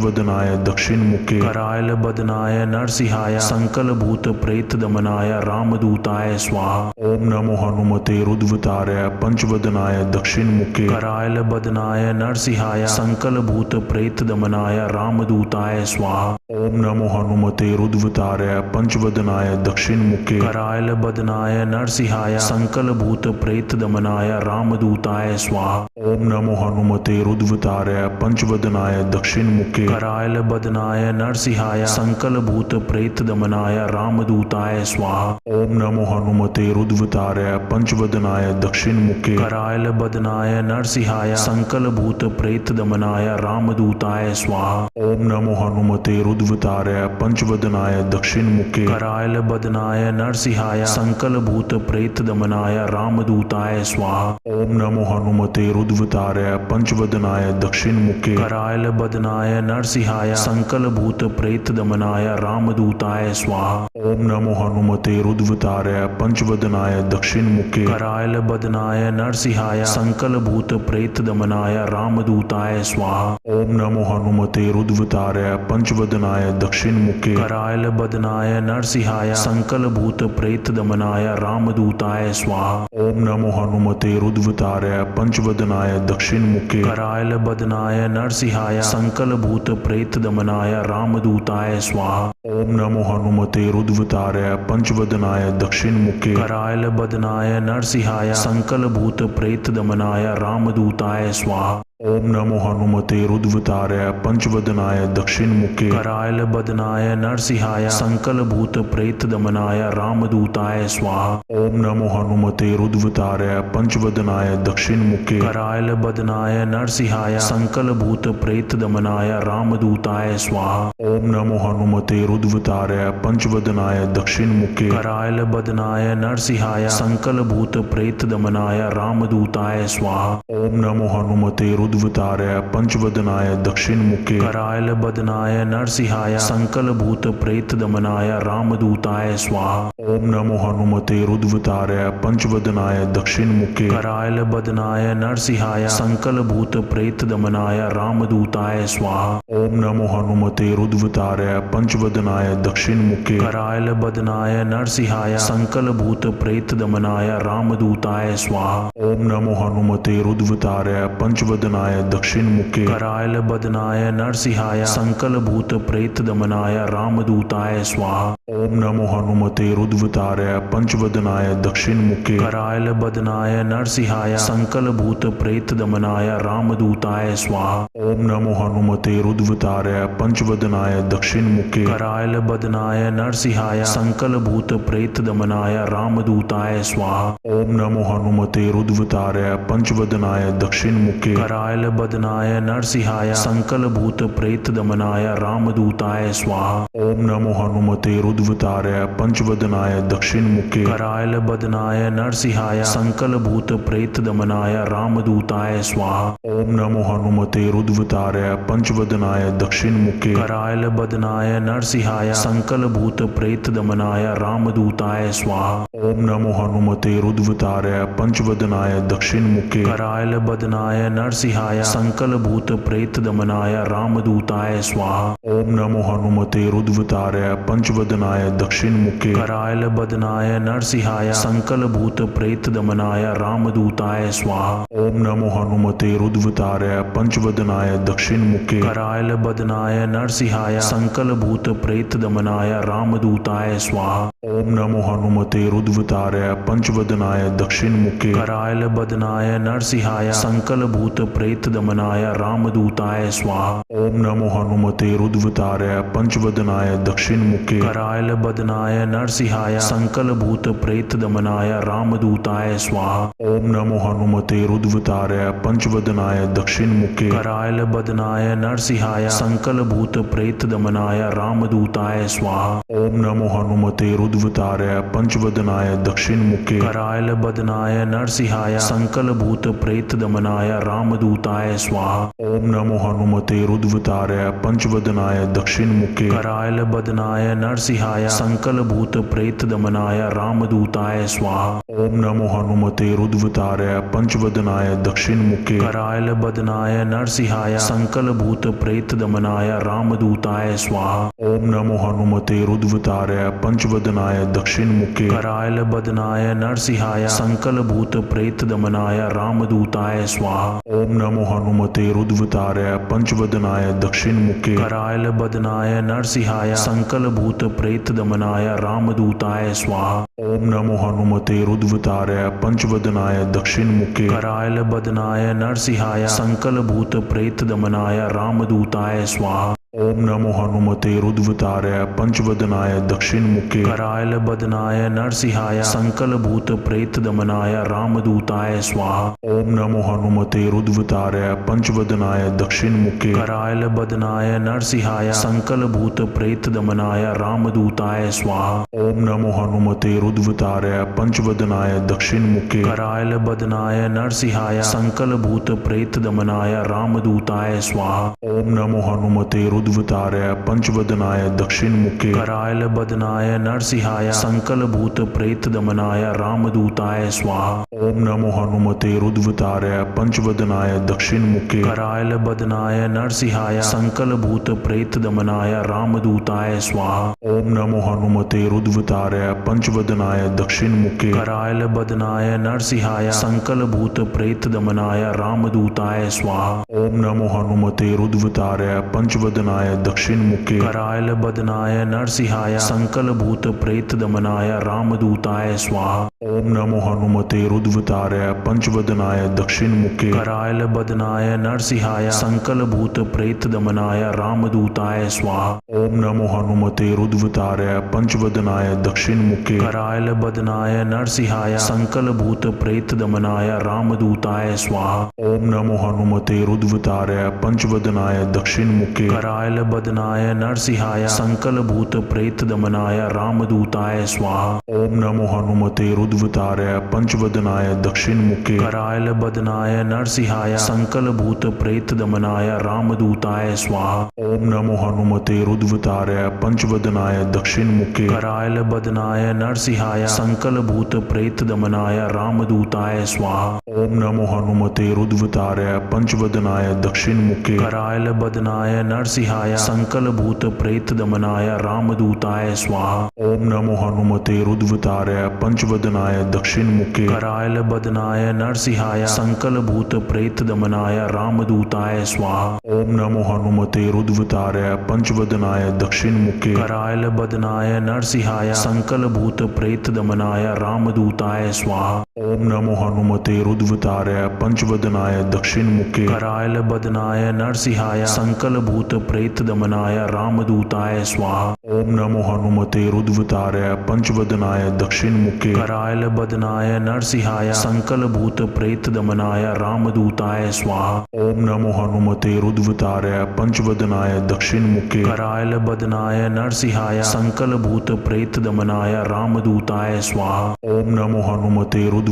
पंचवदनाय दक्षिणमुखे करायलबदनाय नरसिंहाय संकलभूत प्रेतदमनाय रामदूताय स्वाहा। ओम नमो हनुमते रुद्रवताराय पंचवदनाय दक्षिणमुखे करायलबदनाय नरसिंहाय संकलभूत प्रेतदमनाय रामदूताय स्वाहा। ओम नमो हनुमते रुद्रवताराय पंचवदनाय दक्षिणमुखे करायलबदनाय नरसिंहाय संकलभूत प्रेतदमनाय रामदूताय स्वाहा। ओम नमो हनुमते रुद्रवताराय पंचवदनाय दक्षिणमुखे करायलबदनाय नरसिंहाय संकलभूत प्रेतदमनाय रामदूताय स्वाहा। ओम नमो हनुमते रुद्रवताराय पंचवदनाय दक्षिणमुखे करायलबदनाय नरसिंहाय संकलभूत प्रेतदमनाय रामदूताय स्वाहा। ओम नमो हनुमते रुद्रवताराय पंचवदनाय दक्षिणमुखे करायलबदनाय नरसिंहाय संकलभूत प्रेतदमनाय रामदूताय स्वाहा। ओम नमो हनुमते रुद्रवताराय पंचवदनाय दक्षिणमुखे करायलबदनाय नरसिंहाय संकलभूत प्रेतदमनाय रामदूताय स्वाहा। ओम नमो हनुमते रुद्रवताराय पंचवदनाय दक्षिणमुखे करायलबदनाय नरसिंहाय संकलभूत प्रेतदमनाय रामदूताय स्वाहा। ओम नमो हनुमते रुद्रवताराय पंचवदनाय दक्षिणमुखे करायलबदनाय नरसिंहाय संकलभूत प्रेतदमनाय रामदूताय स्वाहा। ओम नमो हनुमते रुद्रवताराय पंचवदनाय दक्षिणमुखे करायलबदनाय नरसिंहाय संकलभूत प्रेतदमनाय रामदूताय स्वाहा। ओम नमो हनुमते रुद्रवताराय पंचवदनाय दक्षिणमुखे करायलबदनाय नरसिंहाय संकलभूत प्रेतदमनाय रामदूताय स्वाहा। ओम नमो हनुमते रुद्रवताराय पंचवदनाय दक्षिणमुखे करायलबदनाय नरसिंहाय संकलभूत प्रेतदमनाय रामदूताय स्वाहा। ओम नमो हनुमते रुद्रवताराय पंचवदनाय दक्षिणमुखे करायलबदनाय नरसिंहाय संकलभूत प्रेतदमनाय रामदूताय स्वाहा। ओम नमो हनुमते रुद्रवताराय पंचवदनाय दक्षिणमुखे करायलबदनाय नरसिंहाय संकलभूत प्रेतदमनाय रामदूताय स्वाहा। ओम नमो हनुमते रुद्रवताराय पंचवदनाय दक्षिणमुखे करायलबदनाय नरसिंहाय संकलभूत प्रेतदमनाय रामदूताय स्वाहा। ओम नमो हनुमते रुद्रवताराय पंचवदनाय दक्षिणमुखे करायल बदनाय नरसिंहाय संकल भूत प्रेत दमनाय रामदूताय स्वाहा। ओम नमो हनुमते रुद्रवताराय पंचवदनाय दक्षिणमुखे करायल बदनाय नरसिंहाय संकल भूत प्रेत दमनाय रामदूताय स्वाहा। ओम नमो हनुमते रुद्रवताराय पंचवदनाय दक्षिणमुखे करायल बदनाय नरसिंहाय संकल भूत प्रेत दमनाय रामदूताय स्वाहा। ओम नमो हनुमते रुद्रवताराय पंचवदनाय दक्षिणमुखे करायल बदनाय नरसिंहाय संकल भूत प्रेत दमनाय रामदूताय स्वाहा। ओम नमो हनुमते रुद्रवताराय पंचवदनाय दक्षिणमुखे करायल बदनाय नरसिंहाय संकल भूत प्रेत दमनाय रामदूताय स्वाहा। ओम नमो हनुमते रुद्रवताराय पंचवदनाय दक्षिणमुखे करायल बदनाय नरसिंहाय संकल भूत प्रेत दमनाय रामदूताय स्वाहा। ओम नमो हनुमते रुद्रवताराय पंचवदनाय दक्षिणमुखे करायल बदनाय नरसिंहाय संकल भूत प्रेत दमनाय रामदूताय स्वाहा। ओम नमो हनुमते रुद्रवताराय पंचवदनाय दक्षिणमुखे करायल बदनाय नरसिंहाय संकल भूत प्रेत दमनाय रामदूताय स्वाहा। ओम नमो हनुमते रुद्रवताराय पंचवदनाय दक्षिणमुखे करायल बदनाय नरसिंहाय संकल भूत प्रेत दमनाय रामदूताय स्वाहा। ओम नमो हनुमते रुद्रवताराय पंचवदनाय दक्षिणमुखे करायल बदनाय नरसिंहाय संकल भूत प्रेत दमनाय रामदूताय स्वाहा। ओम नमो हनुमते रुद्रवताराय पंचवदनाय दक्षिणमुखे करायल बदनाय नरसिंहाय संकल भूत प्रेत दमनाय रामदूताय स्वाहा। ओम नमो हनुमते रुद्रवताराय पंचवदनाय दक्षिणमुखे करायल बदनाय नरसिंहाय संकल भूत प्रेत दमनाय रामदूताय स्वाहा। ओम नमो हनुमते रुद्रवताराय पंचवदनाय दक्षिणमुखे करायल बदनाय नरसिंहाय संकल भूत प्रेत दमनाय रामदूताय स्वाहा। ओम नमो हनुमते रुद्रवताराय पंचवदनाय दक्षिणमुखे करायल बदनाय नरसिंहाय संकल भूत प्रेत दमनाय रामदूताय स्वाहा। ओम नमो हनुमते रुद्रवताराय पंचवदनाय दक्षिणमुखे करायल बदनाय नरसिंहाय संकल भूत प्रेत दमनाय रामदूताय स्वाहा। ओम नमो हनुमते रुद्रवताराय पंचवदनाय दक्षिणमुखे करायल बदनाय नरसिंहाय संकल भूत प्रेत दमनाय रामदूताय स्वाहा। ओम नमो हनुमते रुद्रवताराय पंचवदनाय दक्षिणमुखे करायल बदनाय नरसिंहाय संकल भूत प्रेत दमनाय रामदूताय स्वाहा। ओम नमो हनुमते रुद्रवताराय पंचवदनाय दक्षिणमुखे करायल बदनाय नरसिंहाय संकल भूत प्रेत दमनाय रामदूताय स्वाहा। ओम नमो हनुमते रुद्रवताराय पंचवदनाय दक्षिणमुखे करायल बदनाय नरसिंहाय संकल भूत प्रेत दमनाय रामदूताय स्वाहा। ओम नमो हनुमते रुद्रवताराय पंचवदनाय दक्षिणमुखे करायल बदनाय नरसिंहाय संकल भूत प्रेत दमनाय रामदूताय स्वाहा। ओम नमो हनुमते रुद्रवताराय पंचवदनाय दक्षिणमुखे करायल बदनाय नरसिंहाय संकल भूत प्रेत दमनाय रामदूताय स्वाहा। ओम नमो हनुमते रुद्रवताराय पंचवदनाय दक्षिणमुखे करायल बदनाय नरसिंहाय संकल भूत प्रेत दमनाय रामदूताय स्वाहा। ओम नमो हनुमते रुद्रवताराय पंचवदनाय दक्षिणमुखे करायल बदनाय नरसिंहाय संकल भूत प्रेत दमनाय रामदूताय स्वाहा। ओम नमो हनुमते रुद्रवताराय पंचवदनाय दक्षिणमुखे करायल बदनाय नरसिंहाय संकल भूत प्रेत दमनाय रामदूताय स्वाहा। ओम नमो हनुमते रुद्रवताराय पंचवदनाय दक्षिणमुखे करायल बदनाय नरसिंहाय संकल भूत प्रेत दमनाय रामदूताय स्वाहा। ओम नमो हनुमते रुद्रवताराय पंचवदनाय दक्षिणमुखे करायल बदनाय नरसिंहाय संकल भूत प्रेत दमनाय रामदूताय स्वाहा। ओम नमो हनुमते रुद्रवताराय पंचवदनाय दक्षिणमुखे करायल बदनाय नरसिंहाय संकल भूत प्रेत दमनाय रामदूताय स्वाहा। ओम नमो हनुमते रुद्रवताराय पंचवदनाय दक्षिणमुखे करायल बदनाय नरसिंहाय संकल भूत प्रेत दमनाय रामदूताय स्वाहा। ओम नमो हनुमते रुद्रवताराय पंचवदनाय दक्षिणमुखे करायल बदनाय नरसिंहाय संकल भूत प्रेत दमनाय रामदूताय स्वाहा। ओम नमो हनुमते रुद्रवताराय पंचवदनाय दक्षिणमुखे करायल बदनाय नरसिंहाय संकल भूत प्रेत दमनाय रामदूताय स्वाहा। ओम नमो हनुमते रुद्रवताराय पंचवदनाय दक्षिणमुखे करायल बदनाय नरसिंहाय संकल भूत प्रेत दमनाय रामदूताय स्वाहा। ओम नमो हनुमते रुद्र रुद्रवताय पंचवदनाय दक्षिणमुखे करायल बदनाय नरसिंहाय संकल भूत प्रेत दमनाय रामदूताय स्वाहा। ओम नमो हनुमते रुद्रवताय पंचवदनाय दक्षिणमुखे करायल बदनाय नरसिंहाय संकल भूत प्रेत दमनाय रामदूताय स्वाहा। ओम नमो हनुमते रुद्रवताय पंचवदनाय दक्षिणमुखे करायल बदनाय नरसिंहाय संकल भूत प्रेत दमनाय रामदूताय स्वाहा। ओम नमो हनुमते रुद्रवताय पंचवदनाय दक्षिणमुखे करायल बदनाय नरसिंहाय संकल भूत प्रेत दमनाय रामदूताय स्वाहा। ओम नमो हनुमते रुद्रवताय पंचवदनाय दक्षिणमुखे करायल बदनाय नरसिंहाय संकल भूत प्रेत दमनाय रामदूताय स्वाहा। ओम नमो हनुमते रुद्रवताय पंचवदनाय दक्षिणमुखे करायल बदनाय नरसिंहाय संकल भूत प्रेत दमनाय रामदूताय स्वाहा। ओम नमो हनुमते रुद्रवताय पंचवदनाय दक्षिणमुखे करायल बदनाय नरसिंहाय संकल भूत प्रेत दमनाय रामदूताय स्वाहा। ओम नमो हनुमते रुद्रवताय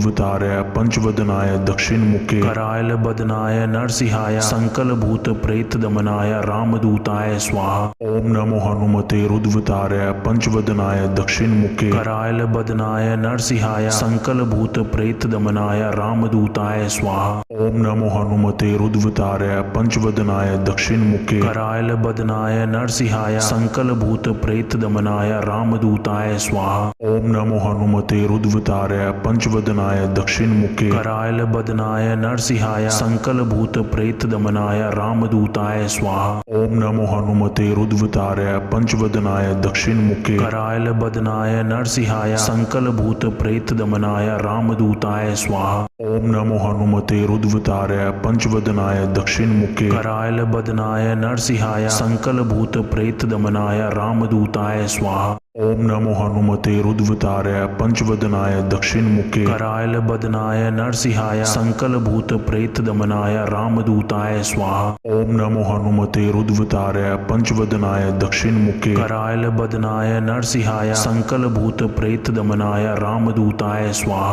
पंचवदनाय दक्षिणमुखे करायल बदनाय नरसिंहाय संकल भूत प्रेत दमनाय रामदूताय स्वाहा। ओम नमो हनुमते रुद्रवताय पंचवदनाय दक्षिणमुखे करायल बदनाय नरसिंहाय संकल भूत प्रेत दमनाय रामदूताय स्वाहा। ओम नमो हनुमते रुद्रवताय पंचवदनाय दक्षिणमुखे करायल बदनाय नरसिंहाय संकल भूत प्रेत दमनाय रामदूताय स्वाहा। ओम नमो हनुमते रुद्रवताय पंचवदनाय दक्षिणमुखे करायल बदनाय नरसिंहाय संकल भूत प्रेत दमनाय रामदूताय स्वाहा। ओम नमो हनुमते रुद्रवताय पंचवदनाय दक्षिणमुखे करायल बदनाय नरसिंहाय संकल भूत प्रेत दमनाय रामदूताय स्वाहा। ओम नमो हनुमते रुद्रवताय पंचवदनाय दक्षिणमुखे करायल बदनाय नरसिंहाय संकल भूत प्रेत दमनाय रामदूताय स्वाहा। ओम नमो हनुमते रुद्रवताय पंचवदनाय दक्षिणमुखे करायल बदनाय नरसिंहाय संकल भूत प्रेत दमनाय रामदूताय स्वाहा। ओम नमो हनुमते रुद्रवताय पंचवदनाय दक्षिणमुखे करायल बदनाय नरसिंहाय संकल भूत प्रेत दमनाय रामदूताय स्वाहा।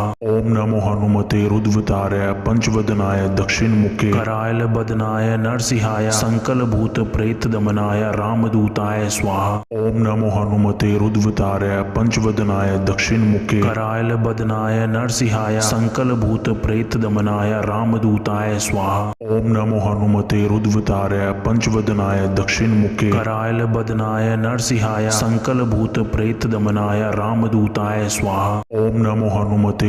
ओम नमो हनुमते रुद्रवताय पंचवदनाय दक्षिणमुखे करायल बदनाय नरसिंहाय संकल भूत प्रेत दमनाय रामदूताय स्वाहा। ओम नमो हनुमते रुद्रवताय पंचवदनाय दक्षिणमुखे करायल बदनाय नरसिंहाय संकल भूत प्रेत दमनाय रामदूताय स्वाहा। ओम नमो हनुमते रुद्रवताय पंचवदनाय दक्षिणमुखे करायल बदनाय नरसिंहाय संकल भूत प्रेत दमनाय रामदूताय स्वाहा। ओम नमो हनुमते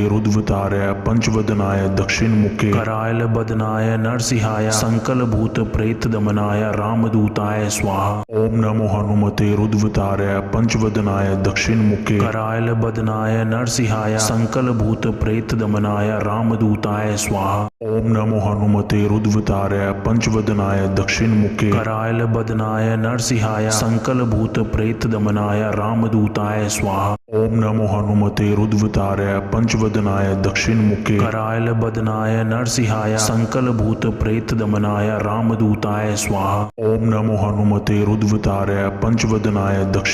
रुद्रवताय पंचवदनाय दक्षिणमुखे करायल बदनाय नरसिंहाय संकल भूत प्रेत दमनाय रामदूताय स्वाहा। ओम नमो हनुमते रुद्रवताय पंचवदनाय दक्षिणमुखे करायल बदनाय नरसिंहाय संकल भूत प्रेत दमनाय रामदूताय स्वाहा। ओम नमो हनुमते रुद्रवताय पंचवदनाय दक्षिणमुखे करायल बदनाय नरसिंहाय संकल भूत प्रेत दमनाय रामदूताय स्वाहा। ओम नमो हनुमते रुद्रवताय पंचवदनाय दक्षिणमुखे करायल बदनाय नरसिंहाय संकल भूत प्रेत दमनाय रामदूताय स्वाहा। ओम नमो हनुमते रुद्रवताय पंचवदनाय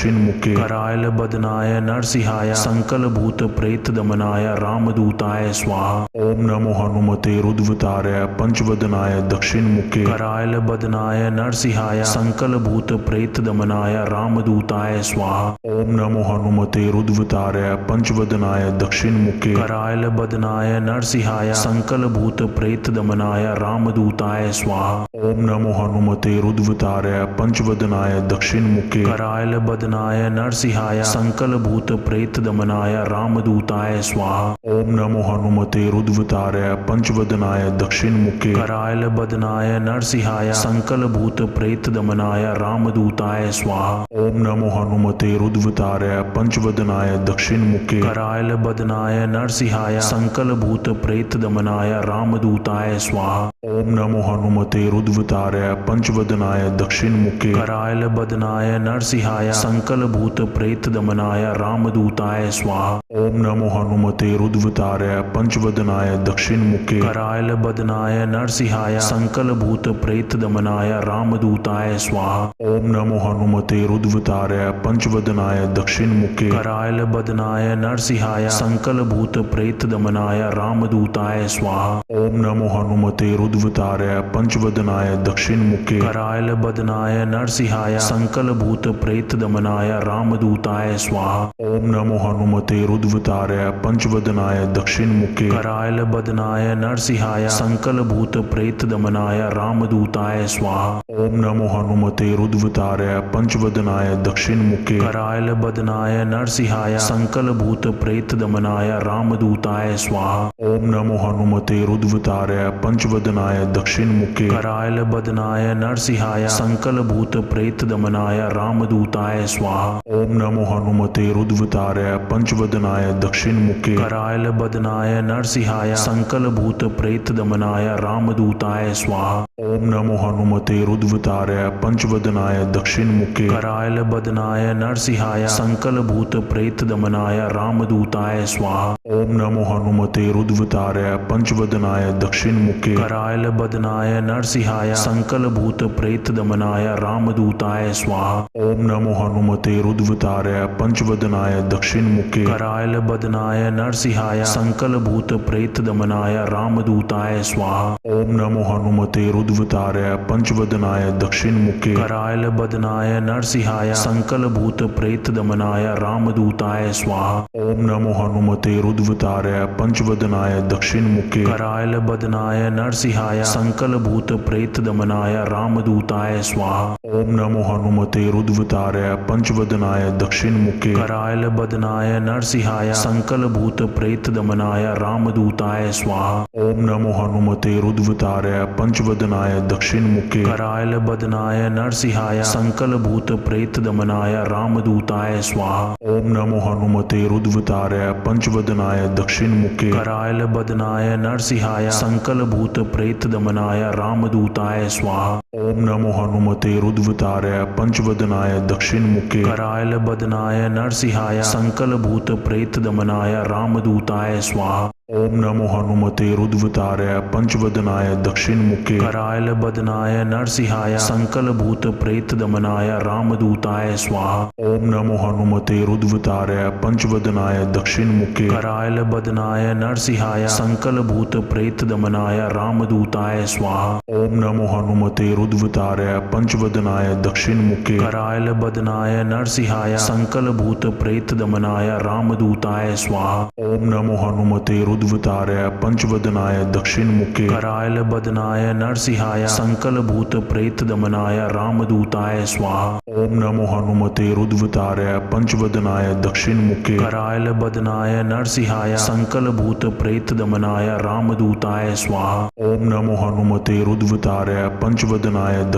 दक्षिणमुखे करायल बदनाय नरसिंहाय संकल भूत प्रेत दमनाय रामदूताय स्वाहा। ओम नमो हनुमते रुद्रवताय पंचवदनाय दक्षिणमुखे करायल बदनाय नरसिंहाय संकल भूत प्रेत दमनाय रामदूताय स्वाहा। ओम नमो हनुमते रुद्रवताय पंचवदनाय दक्षिणमुखे करायल बदनाय नरसिंहाय संकल भूत प्रेत दमनाय रामदूताय स्वाहा। ओम नमो हनुमते रुद्रवताय पंचवदनाय दक्षिणमुखे करायल बदनाय नरसिंहाय संकल भूत प्रेत दमनाय रामदूताय स्वाहा। ओम नमो हनुमते रुद्रवताय पंचवदनाय दक्षिणमुखे करायल बदनाय नरसिंहाय संकल भूत प्रेत दमनाय रामदूताय स्वाहा। ओम नमो हनुमते रुद्रवताय पंचवदनाय दक्षिणमुखे करायल बदनाय नरसिंहाय संकल भूत प्रेत दमनाय रामदूताय स्वाहा। ओम नमो हनुमते रुद्रवताय पंचवदनाय दक्षिणमुखे करायल बदनाय नरसिंहाय संकल भूत प्रेत दमनाय रामदूताय स्वाहा। ओम नमो हनुमते रुद्रवताय पंचवदनाय दक्षिणमुखे करायल बदनाय नरसिंहाय संकल भूत प्रेत दमनाय रामदूताय स्वाहा। ओम नमो हनुमते रुद्रवताय पंचवदनाय दक्षिणमुखे करायल करायल बदनाय नरसिंहाय संकल भूत प्रेत दमनाय रामदूताय स्वाहा। ओम नमो हनुमते रुद्रतारय पंचवदनाय दक्षिण मुखे करायल बदनाय नरसिंहाय संकल भूत प्रेत दमनाय रामदूताय स्वाहा। ओम नमो हनुमते रुद्रतारय पंचवदनाय दक्षिण मुखे करायल बदनाय नरसिंहाय संकल भूत प्रेत दमनाय रामदूताय स्वाहा। ओम नमो हनुमते रुद्रतारय पंचवदनाय दक्षिण मुखे करायल बदनाय नरसिंहाय संकल भूत प्रेत दमनाय रामदूताय स्वाहा। ओम नमो हनुमते रुद्रतारय पंचवदनाय दक्षिण मुखे करायल बदनाय नरसिंहाय संकल भूत प्रेत दमनाय रामदूताय स्वाहा। ओम नमो हनुमते रुद्रतारय पंचवदनाय दक्षिण मुखे करायल बदनाय नरसिंहाय संकल भूत प्रेत दमनाय रामदूताय स्वाहा। ओम नमो हनुमते रुद्रतारय पंचवदनाय दक्षिण मुखे करायल बदनाय नरसिंहाय संकल भूत प्रेत दमनाय रामदूताय स्वाहा। ओम नमो हनुमते रुद्रतारय पंचवदनाय दक्षिण मुखे करायल बदनाय नरसिंहाय संकल भूत प्रेत दमनाय रामदूताय स्वाहा। ओम नमो हनुमते रुद्रतारय पंचवदनाय दक्षिण मुखे करायल बदनाय नरसिंहाय संकल भूत प्रेत दमनाय रामदूताय स्वाहा। ओम नमो हनुमते रुद्रतारय पंचवदनाय दक्षिण मुखे करायल बदनाय नरसिंहाय संकल भूत प्रेत दमनाय रामदूताय स्वाहा। ओम नमो हनुमते रुद्रतारय पंचवदनाय दक्षिण मुखे करायल बदनाय नरसिंहाय संकल भूत प्रेत दमनाय रामदूताय स्वाहा। ओम नमो हनुमते रुद्रतारय पंचवदनाय दक्षिण मुखे करायल बदनाय नरसिंहाय संकल भूत प्रेत दमनाय रामदूताय स्वाहा। ओम नमो हनुमते रुद्रतारय पंचवदनाय दक्षिण मुखे करायल बदनाय नरसिंहाय संकल भूत प्रेत दमनाय रामदूताय स्वाहा। ओम नमो हनुमते रुद्रतारय पंचवदनाय दक्षिण मुखे करायल बदनाय नरसिंहाय संकल भूत प्रेत दमनाय रामदूताय स्वाहा। ओम नमो हनुमते रुद्रतारय पंचवदनाय दक्षिण मुखे करायल बदनाय नरसिंहाय संकल भूत प्रेत दमनाय रामदूताय स्वाहा। ओम नमो हनुमते रुद्रतारय पंचवदनाय दक्षिण मुखे करायल बदनाय नरसिंहाय संकल भूत प्रेत दमनाय रामदूताय स्वाहा। ओम नमो हनुमते रुद्रतारय पंचवदनाय दक्षिण मुखे करायल बदनाय नरसिंहाय संकल भूत प्रेत दमनाय रामदूताय स्वाहा। ओम नमो हनुमते रुद्रतारय पंचवदनाय दक्षिण मुखे करायल बदनाय नरसिंहाय संकल भूत प्रेत दमनाय रामदूताय स्वाहा। ओम नमो हनुमते रुद्रतारय पंचवदनाय दक्षिण मुखे करायल बदनाय नरसिंहाय संकल भूत प्रेत दमनाय रामदूताय स्वाहा। ओम नमो हनुमते रुद्रतारय पंचवदनाय दक्षिण मुखे करायल बदनाय नरसिंहाय संकल भूत प्रेत दमनाय रामदूताय स्वाहा। ओम नमो हनुमते रुद्रतारय पंचवदनाय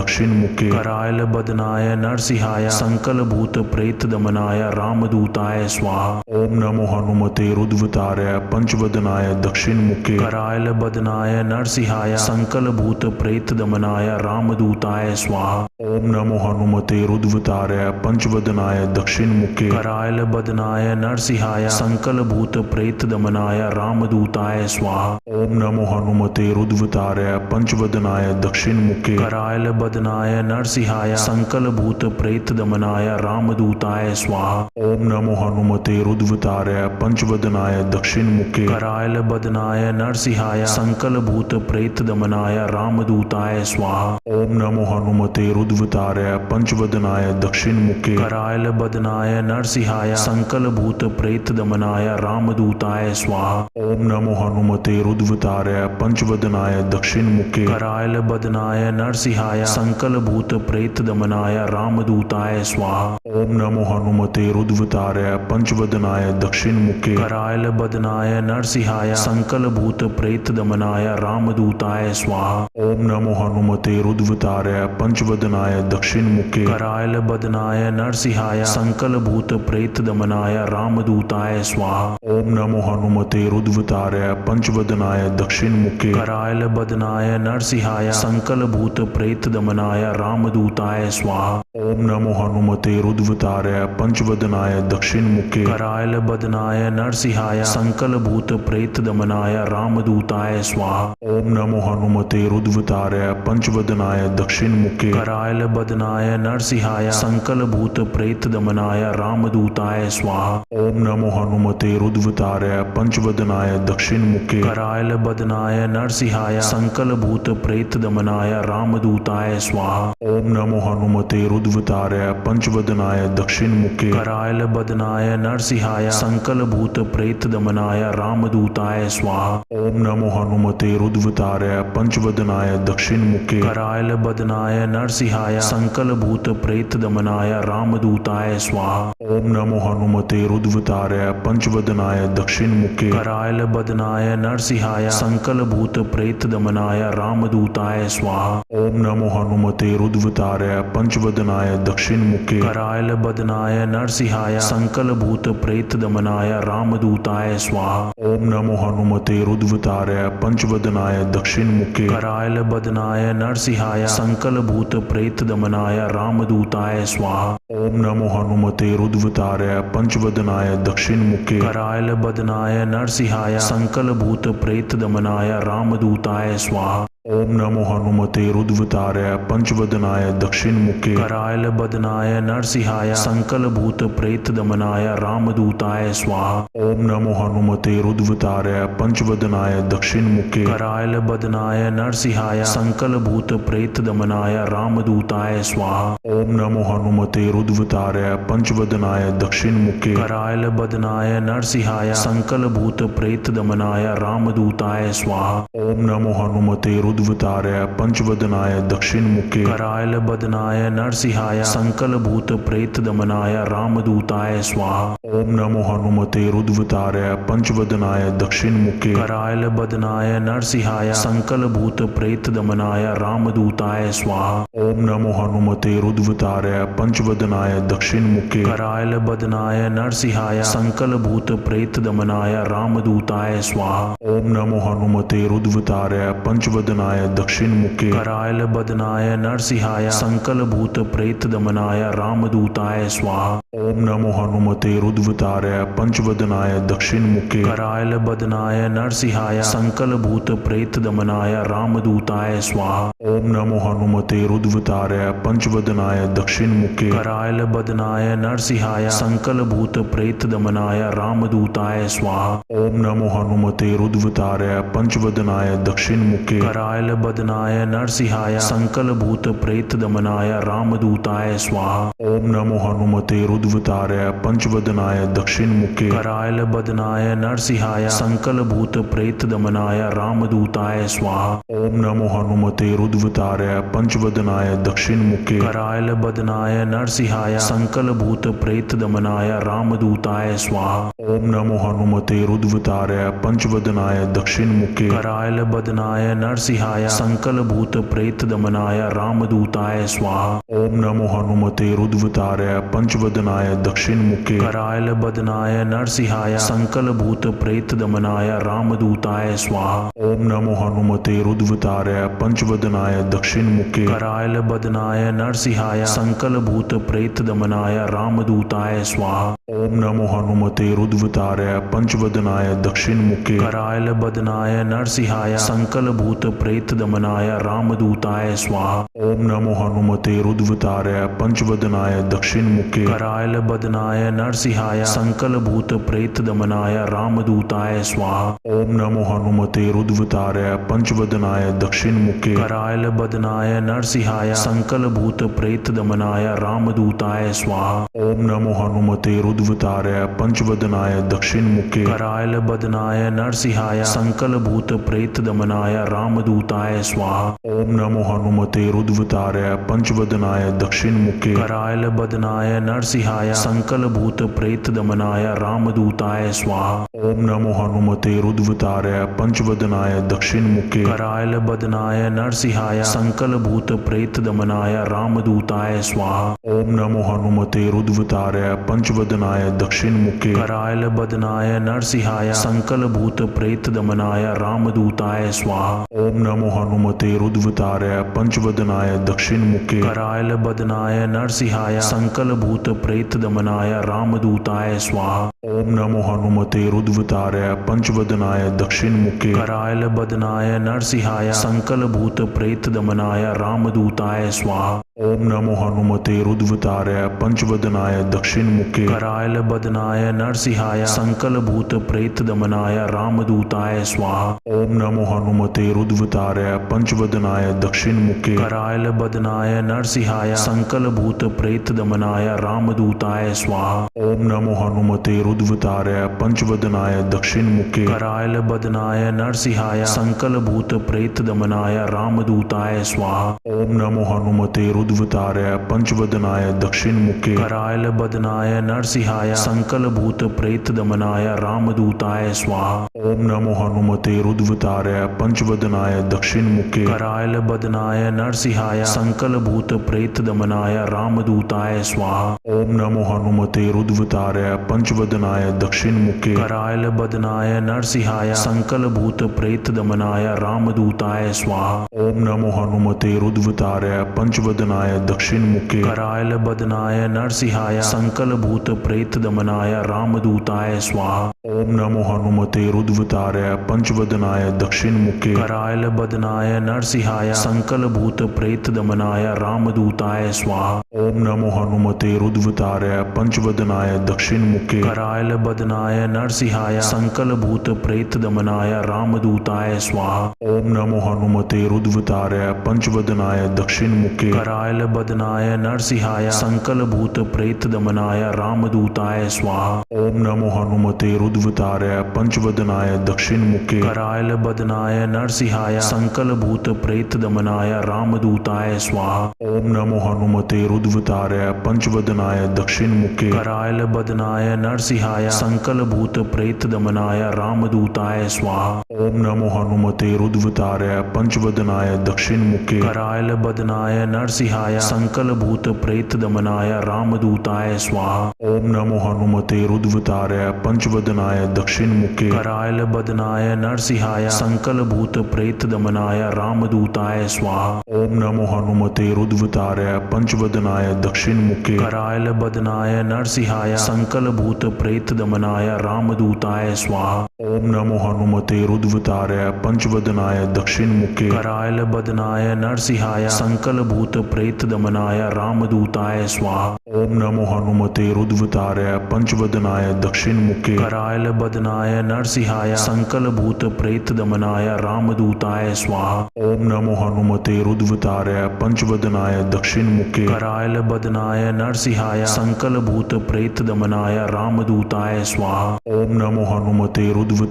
दक्षिण मुखे करायल बदनाय नरसिंहाय संकल भूत प्रेत दमनाय रामदूताय स्वाहा। ओम नमो हनुमते रुद्रतारय पंचवदनाय दक्षिण मुखे करायल बदनाय नरसिंहाय संकल भूत प्रेत दमनाय रामदूताय स्वाहा। ओम नमो हनुमते रुद्रतारय पंचवदनाय दक्षिण मुखे करायल बदनाय नरसिंहाय संकल भूत प्रेत दमनाय रामदूताय स्वाहा। ओम नमो हनुमते रुद्रतारय पंचवदनाय दक्षिण मुखे करायल बदनाय नरसिंहाय संकल भूत प्रेत दमनाय रामदूताय स्वाहा। ओम नमो हनुमते रुद्रतारय पंचवदनाय दक्षिण मुखे करायल बदनाय नरसिंहाय संकल भूत प्रेत दमनाय रामदूताय स्वाहा। ओम नमो हनुमते रुद्रतारय पंचवदनाय दक्षिण मुखे करायल बदनाय नरसिंहाय संकल भूत प्रेत दमनाय रामदूताय स्वाहा। ओम नमो हनुमते रुद्रतारय पंचवदनाय दक्षिण मुखे करायल बदनाय नरसिंहाय संकल भूत प्रेत दमनाय रामदूताय स्वाहा। ओम नमो हनुमते रुद्रतारय पंचवदनाय दक्षिण मुखे करायल बदनाय नरसिंहाय संकल भूत प्रेत दमनाय रामदूताय स्वाहा। ओम नमो हनुमते रुद्रतारय पंचवदनाय दक्षिण मुखे करायल बदनाय नरसिंहाय संकल भूत प्रेत दमनाय रामदूताय स्वाहा। ओम नमो हनुमते रुद्रतारय पंचवदनाय दक्षिण मुखे करायल बदनाय नरसिंहाय संकल भूत प्रेत दमनाय रामदूताय स्वाहा। ओम नमो हनुमते रुद्रवताराय पंचवदनाय दक्षिणमुखे करायल बदनाय नरसिंहाय संकल भूत प्रेत दमनाय रामदूताय स्वाहा। ओम नमो हनुमते रुद्रवताराय पंचवदनाय दक्षिणमुखे करायल बदनाय नरसिंहाय संकल भूत प्रेत दमनाय रामदूताय स्वाहा। ओम नमो हनुमते रुद्रवताराय पंचवदनाय दक्षिणमुखे करायल बदनाय नरसिंहाय संकल भूत प्रेत दमनाय रामदूताय स्वाहा। ओम नमो हनुमते रुद्रवताराय पंचवदनाय दक्षिणमुखे करायल बदनाय नरसिंहाय संकल भूत प्रेत दमनाय रामदूताय स्वाहा। ओम नमो हनुमते रुद्रवताराय पंचवदनाय दक्षिणमुखे करायल बदनाय नरसिंहाय संकल भूत प्रेत दमनाय रामदूताय स्वाहा। ओम नमो हनुमते रुद्रवताराय पंचवदनाय दक्षिणमुखे करायल बदनाय नरसिंहाय संकल भूत प्रेत दमनाय रामदूताय स्वाहा। ओम नमो हनुमते रुद्रवताराय पंचवदनाय दक्षिणमुखे करायल बदनाय नरसिंहाय संकल भूत प्रेत दमनाय रामदूताय स्वाहा। ओम नमो हनुमते रुद्रवताराय पंचवदनाय दक्षिणमुखे करायल बदनाय नरसिंहाय संकल भूत प्रेत दमनाय रामदूताय स्वाहा। ओम नमो हनुमते रुद्रवताराय पंचवदनाय दक्षिणमुखे करायल बदनाय नरसिंहाय संकल भूत प्रेत दमनाय रामदूताय स्वाहा। ओम नमो हनुमते रुद्रवताराय पंचवदनाय दक्षिणमुखे करायल बदनाय नरसिंहाय संकल भूत प्रेत दमनाय रामदूताय स्वाहा। ओम नमो हनुमते रुद्रवताराय पंचवदनाय दक्षिणमुखे करायल बदनाय नरसिंहाय संकल भूत प्रेत दमनाय रामदूताय स्वाहा। ओम नमो हनुमते रुद्रवताराय पंचवदनाय दक्षिणमुखे करायल बदनाय नरसिंहाय संकल भूत प्रेत दमनाय रामदूताय स्वाहा। ओम नमो हनुमते रुद्रवताराय पंचवदनाय दक्षिणमुखे करायल बदनाय नरसिंहाय संकल भूत प्रेत दमनाय रामदूताय स्वाहा। ओम नमो हनुमते रुद्रवताराय पंचवदनाय दक्षिणमुखे करायल बदनाय नरसिंहाय संकल भूत प्रेत दमनाय रामदूताय स्वाहा। ओम नमो हनुमते रुद्रवताराय पंचवदनाय दक्षिणमुखे करायल बदनाय नरसिंहाय संकल भूत प्रेत दमनाय रामदूताय स्वाहा। ओम नमो हनुमते रुद्रवताराय पंचवदनाय दक्षिणमुखे करायल बदनाय नरसिंहाय संकल भूत प्रेत दमनाय रामदूताय स्वाहा। ओम नमो हनुमते रुद्रवताराय पंचवदनाय दक्षिणमुखे करायल बदनाय नरसिंहाय संकल भूत प्रेत दमनाय रामदूताय स्वाहा। ओम नमो हनुमते रुद्रवताराय पंचवदनाय दक्षिणमुखे करायल बदनाय नरसिंहाय संकल भूत प्रेत दमनाय रामदूताय स्वाहा। ओम नमो हनुमते रुद्रवताराय पंचवदनाय दक्षिणमुखे करायल बदनाय नरसिंहाय संकल भूत प्रेत दमनाय रामदूताय स्वाहा। ओम नमो हनुमते रुद्रवताराय पंचवदनाय दक्षिणमुखे करायल बदनाय नरसिंहाय संकल भूत प्रेत दमनाय रामदूताय स्वाहा। ओम नमो हनुमते रुद्रवताराय पंचवदनाय दक्षिणमुखे करायल बदनाय नरसिंहाय संकल भूत प्रेत दमनाय रामदूताय स्वाहा। ओम नमो हनुमते रुद्रवताराय पंचवदनाय दक्षिणमुखे करायल बदनाय नरसिंहाय संकल भूत प्रेत दमनाय रामदूताय स्वाहा। ओम नमो हनुमते रुद्रवताराय पंचवदनाय दक्षिणमुखे करायल बदनाय नरसिंहाय संकल भूत प्रेत दमनाय रामदूताय स्वाहा। ओम नमो हनुमते रुद्रवताराय पंचवदनाय दक्षिणमुखे करायल बदनाय नरसिंहाय संकल भूत प्रेत दमनाय रामदूताय स्वाहा। ओम नमो हनुमते रुद्रवताराय पंचवदनाय दक्षिणमुखे करायल बदनाय नरसिंहाय संकल भूत प्रेत दमनाय रामदूताय स्वाहा। ओम नमो हनुमते रुद्रवताराय पंचवदनाय दक्षिणमुखे करायल बदनाय नरसिंहाय संकल भूत प्रेत दमनाय रामदूताय स्वाहा। ओम नमो हनुमते रुद्रवताराय पंचवदनाय दक्षिणमुखे करायल बदनाय नरसिंहाय संकल भूत प्रेत दमनाय रामदूताय स्वाहा। ओम नमो हनुमते रुद्रवताराय पंचवदनाय दक्षिणमुखे करायल बदनाय नरसिंहाय संकल भूत प्रेत दमनाय रामदूताय स्वाहा। ओम नमो हनुमते रुद्रवताराय पंचवदनाय दक्षिणमुखे करायल बदनाय नरसिंहाय संकल भूत प्रेत दमनाय रामदूताय स्वाहा। ओम नमो हनुमते रुद्रवताराय पंचवदनाय दक्षिणमुखे करायल बदनाय नरसिंहाय संकल भूत प्रेत दमनाय रामदूताय स्वाहा। ओम नमो हनुमते रुद्रवताराय पंचवदनाय दक्षिणमुखे करायल बदनाय नरसिंहाय संकल भूत प्रेत दमनाय रामदूताय स्वाहा। ओम नमो हनुमते रुद्रवताराय पंचवदनाय दक्षिणमुखे करायल करायल बदनाय नरसिंहाय संकल भूत प्रेत दमनाय रामदूताय स्वाहा। ओम नमो हनुमते रुद्रतारय पंचवदनाय दक्षिण मुखे करायल बदनाय नरसिंहाय संकल भूत प्रेत दमनाय रामदूताय स्वाहा। ओम नमो हनुमते रुद्रतारय पंचवदनाय दक्षिण मुखे करायल बदनाय नरसिंहाय संकल भूत प्रेत दमनाय रामदूताय स्वाहा। ओम नमो हनुमते रुद्रतारय पंचवदनाय दक्षिण मुखे करायल बदनाय नरसिंहाय संकल भूत प्रेत दमनाय रामदूताय स्वाहा। ओम नमो हनुमते रुद्रतारय पंचवदनाय दक्षिण मुखे करायल बदनाय नरसिंहाय संकल भूत प्रेत दमनाय रामदूताय स्वाहा। ओम नमो हनुमते रुद्रतारय पंचवदनाय दक्षिण मुखे करायल बदनाय नरसिंहाय संकल भूत प्रेत दमनाय रामदूताय स्वाहा। ओम नमो हनुमते रुद्रतारय पंचवदनाय दक्षिण मुखे करायल बदनाय नरसिंहाय संकल भूत प्रेत दमनाय रामदूताय स्वाहा। ओम नमो हनुमते रुद्रतारय पंचवदनाय दक्षिण मुखे करायल बदनाय नरसिंहाय संकल भूत प्रेत दमनाय रामदूताय स्वाहा। ओम नमो हनुमते रुद्रतारय पंचवदनाय दक्षिण मुखे करायल बदनाय नरसिंहाय संकल भूत प्रेत दमनाय रामदूताय स्वाहा। ओम नमो हनुमते रुद्रतारय पंचवदनाय दक्षिण मुखे करायल बदनाय नरसिंहाय संकल भूत प्रेत दमनाय रामदूताय स्वाहा। ओम नमो हनुमते रुद्रतारय पंचवदनाय दक्षिण मुखे करायल बदनाय नरसिंहाय संकल भूत प्रेत दमनाय रामदूताय स्वाहा। ओम नमो हनुमते रुद्रतारय पंचवदनाय दक्षिण मुखे करायल बदनाय नरसिंहाय संकल भूत प्रेत दमनाय रामदूताय स्वाहा। ओम नमो हनुमते रुद्रतारय पंचवदनाय दक्षिण मुखे करायल बदनाय नरसिंहाय संकल भूत प्रेत दमनाय रामदूताय स्वाहा। ओम नमो हनुमते रुद्रतारय पंचवदनाय दक्षिण मुखे करायल बदनाय नरसिंहाय संकल भूत प्रेत दमनाय रामदूताय स्वाहा। ओम नमो हनुमते रुद्रतारय पंचवदनाय दक्षिण मुखे करायल बदनाय नरसिंहाय संकल भूत प्रेत दमनाय रामदूताय स्वाहा। ओम नमो हनुमते रुद्रतारय पंचवदनाय दक्षिण मुखे करायल बदनाय नरसिंहाय संकल भूत प्रेत दमनाय रामदूताय स्वाहा। ओम नमो हनुमते रुद्रतारय पंचवदनाय दक्षिण मुखे करायल बदनाय नरसिंहाय संकल भूत प्रेत दमनाय रामदूताय स्वाहा। ओम नमो हनुमते रुद्रतारय पंचवदनाय दक्षिण मुखे करायल बदनाय नरसिंहाय संकल भूत प्रेत दमनाय रामदूताय स्वाहा। ओम नमो हनुमते रुद्रतारय पंचवदनाय दक्षिण मुखे करायल बदनाय नरसिंहाय संकल भूत प्रेत दमनाय रामदूताय स्वाहा। ओम नमो हनुमते रुद्रतारय पंचवदनाय दक्षिण मुखे करायल बदनाय नरसिंहाय संकल भूत प्रेत दमनाय रामदूताय स्वाहा। ओम नमो हनुमते रुद्रतारय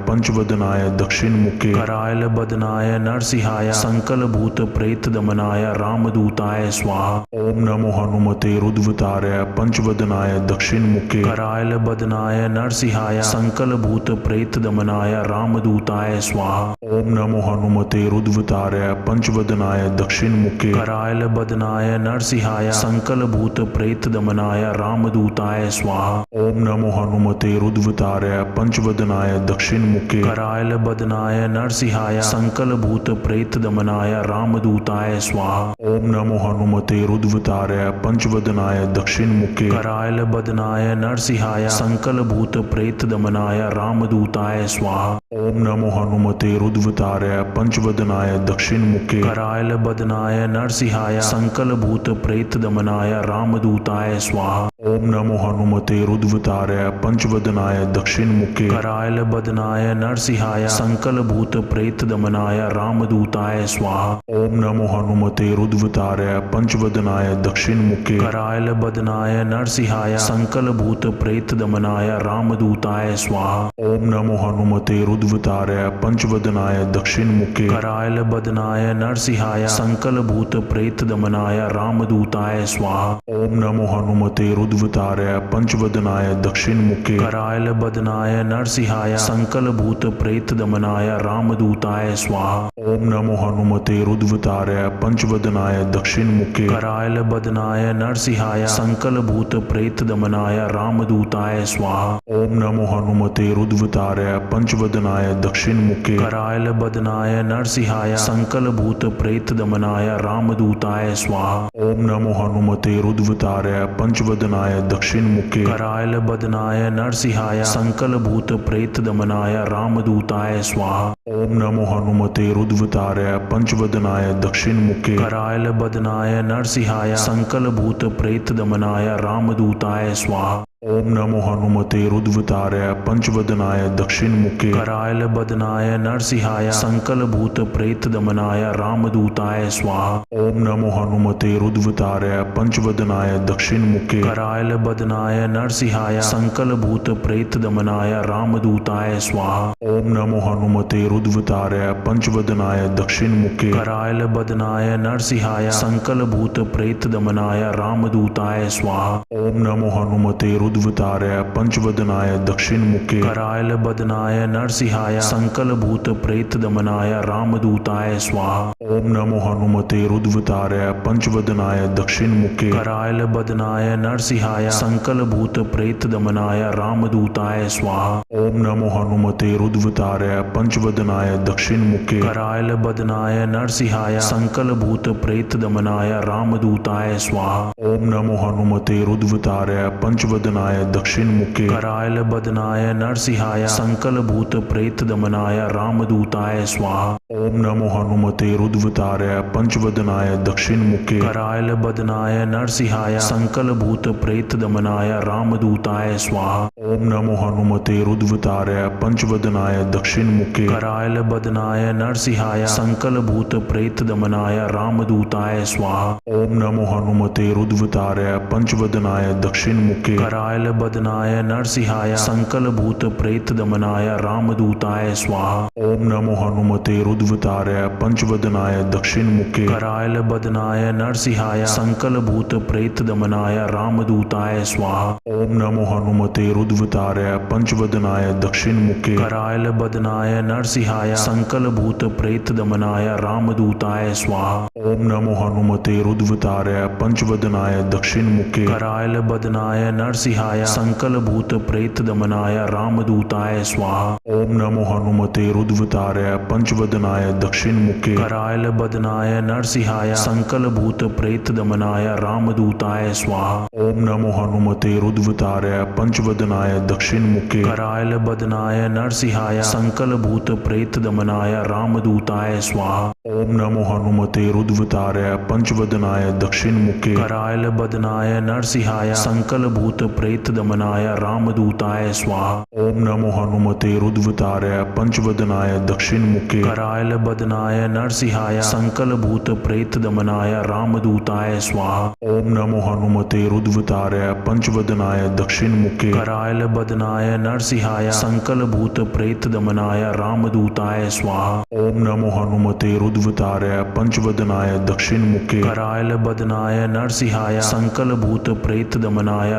पंचवदनाय दक्षिण मुखे करायल बदनाय नरसिंहाय संकल भूत प्रेत दमनाय रामदूताय स्वाहा। ओम नमो हनुमते रुद्रतारय पंचवदनाय दक्षिण मुखे करायल बदनाय नरसिंहाय संकल भूत प्रेत दमनाय रामदूताय स्वाहा। ओम नमो हनुमते रुद्रतारय पंचवदनाय दक्षिण मुखे करायल बदनाय नरसिंहाय संकल भूत प्रेत दमनाय रामदूताय स्वाहा। ओम नमो हनुमते रुद्रतारय पंचवदनाय दक्षिण मुखे करायल बदनाय नरसिंहाय संकल भूत प्रेत दमनाय रामदूताय स्वाहा। ओम नमो हनुमते रुद्रतारय पंचवदनाय दक्षिण मुखे करायल बदनाय नरसिंहाय संकल भूत प्रेत दमनाय रामदूताय स्वाहा। ओम नमो हनुमते रुद्रतारय पंचवदनाय दक्षिण मुखे करायल बदनाय नरसिंहाय संकल भूत प्रेत दमनाय रामदूताय स्वाहा। ओम नमो हनुमते रुद्रतारय पंचवदनाय दक्षिण मुखे करायल बदनाय नरसिंहाय संकल भूत प्रेत दमनाय रामदूताय स्वाहा। ओम नमो हनुमते रुद्रतारय पंचवदनाय दक्षिण मुखे करायल बदनाय नरसिंहाय संकल भूत प्रेत दमनाय रामदूताय स्वाहा। ओम नमो हनुमते रुद्रतारय पंचवदनाय दक्षिण मुखे करायल बदनाय नरसिंहाय संकल भूत प्रेत दमनाय रामदूताय स्वाहा। ओम नमो हनुमते रुद्रतारय पंचवदनाय दक्षिण मुखे करायल बदनाय नरसिंहाय संकल भूत प्रेत दमनाय रामदूताय स्वाहा। ओम नमो हनुमते रुद्रताराय पंचवदनाय दक्षिणमुखे करायल बदनाय नरसिंहाय संकल भूत प्रेत दमनाय रामदूताय स्वाहा। ओम नमो हनुमते रुद्रताराय पंचवदनाय दक्षिणमुखे करायल बदनाय नरसिंहाय संकल भूत प्रेत दमनाय रामदूताय स्वाहा। ओम नमो हनुमते रुद्रताराय पंचवदनाय दक्षिणमुखे करायल बदनाय नरसिंहाय संकल भूत प्रेत दमनाय रामदूताय स्वाहा। ओम नमो हनुमते रुद्रताराय पंचवदनाय दक्षिणमुखे करायल बदनाय नरसिंहाय संकल भूत प्रेत दमनाय रामदूताय स्वाहा। ओम नमो हनुमते रुद्रताराय पंचवदनाय दक्षिणमुखे करायल बदनाय नरसिंहाय संकल भूत प्रेत दमनाय रामदूताय स्वाहा। ओम नमो हनुमते रुद्रताराय पंचवदनाय दक्षिणमुखे करायल बदनाय नरसिंहाय संकल भूत प्रेत दमनाय रामदूताय स्वाहा। ओम नमो हनुमते रुद्रताराय पंचवदनाय दक्षिणमुखे करायल बदनाय नरसिंहाय संकल भूत प्रेत दमनाय रामदूताय स्वाहा। ओम नमो हनुमते रुद्रताराय पंचवदनाय दक्षिणमुखे करायल बदनाय नरसिंहाय संकल भूत प्रेत दमनाय रामदूताय स्वाहा। ओम नमो हनुमते रुद्रताराय पंचवदनाय दक्षिणमुखे करायल बदनाय नरसिंहाय संकल भूत प्रेत दमनाय रामदूताय स्वाहा। ओम नमो हनुमते रुद्रताराय पंचवदनाय दक्षिणमुखे करायल बदनाय नरसिंहाय संकल भूत प्रेत दमनाय रामदूताय स्वाहा। ओम नमो हनुमते रुद्रताराय पंचवदनाय दक्षिणमुखे करायल बदनाय नरसिंहाय संकल भूत प्रेत दमनाय रामदूताय स्वाहा। ओम नमो हनुमते रुद्रताराय पंचवदनाय दक्षिणमुखे करायल बदनाय नरसिंहाय संकल भूत प्रेत दमनाय रामदूताय स्वाहा। ओम नमो हनुमते रुद्रताराय पंचवदनाय दक्षिणमुखे करायल बदनाय नरसिंहाय संकल भूत प्रेत दमनाय रामदूताय स्वाहा। ओम नमो हनुमते रुद्रताराय पंचवदनाय दक्षिणमुखे करायल बदनाय नरसिंहाय संकल भूत प्रेत दमनाय रामदूताय स्वाहा। ओम नमो हनुमते रुद्रताराय पंचवदनाय दक्षिणमुखे करायल बदनाय नरसिंहाय संकल भूत प्रेत दमनाय रामदूताय स्वाहा। ओम नमो हनुमते रुद्रताराय पंचवदनाय दक्षिणमुखे करायल बदनाय नरसिंहाय संकल भूत प्रेत दमनाय रामदूताय स्वाहा। ओम नमो हनुमते रुद्रताराय पंचवदनाय दक्षिणमुखे करायल बदनाय नरसिंहाय संकल भूत प्रेत दमनाय रामदूताय स्वाहा। ओम नमो हनुमते रुद्रताराय पंचवदनाय दक्षिणमुखे करायल बदनाय नरसिंहाय संकल भूत प्रेत दमनाय रामदूताय स्वाहा। ओम नमो हनुमते रुद्रताराय पंचवदनाय दक्षिणमुखे करायल बदनाय नरसिंहाय संकल भूत प्रेत दमनाय रामदूताय स्वाहा। ओम नमो हनुमते रुद्रताराय पंचवदनाय दक्षिणमुखे करायल बदनाय नरसिंहाय संकल भूत प्रेत दमनाय रामदूताय स्वाहा। ओम नमो हनुमते रुद्रताराय पंचवदनाय दक्षिणमुखे करायल बदनाय नरसिंहाय संकल भूत प्रेत दमनाय रामदूताय स्वाहा। ओम नमो हनुमते रुद्रताराय पंचवदनाय दक्षिणमुखे करायल बदनाय नरसिंहाय संकल भूत प्रेत दमनाय रामदूताय स्वाहा। ओम नमो हनुमते रुद्रताराय पंचवदनाय दक्षिणमुखे करायल बदनाय नरसिंहाय संकल भूत प्रेत दमनाय रामदूताय स्वाहा। ओम नमो हनुमते रुद्रताराय पंचवदनाय दक्षिणमुखे करायल बदनाय नरसिंहाय संकल भूत प्रेत दमनाय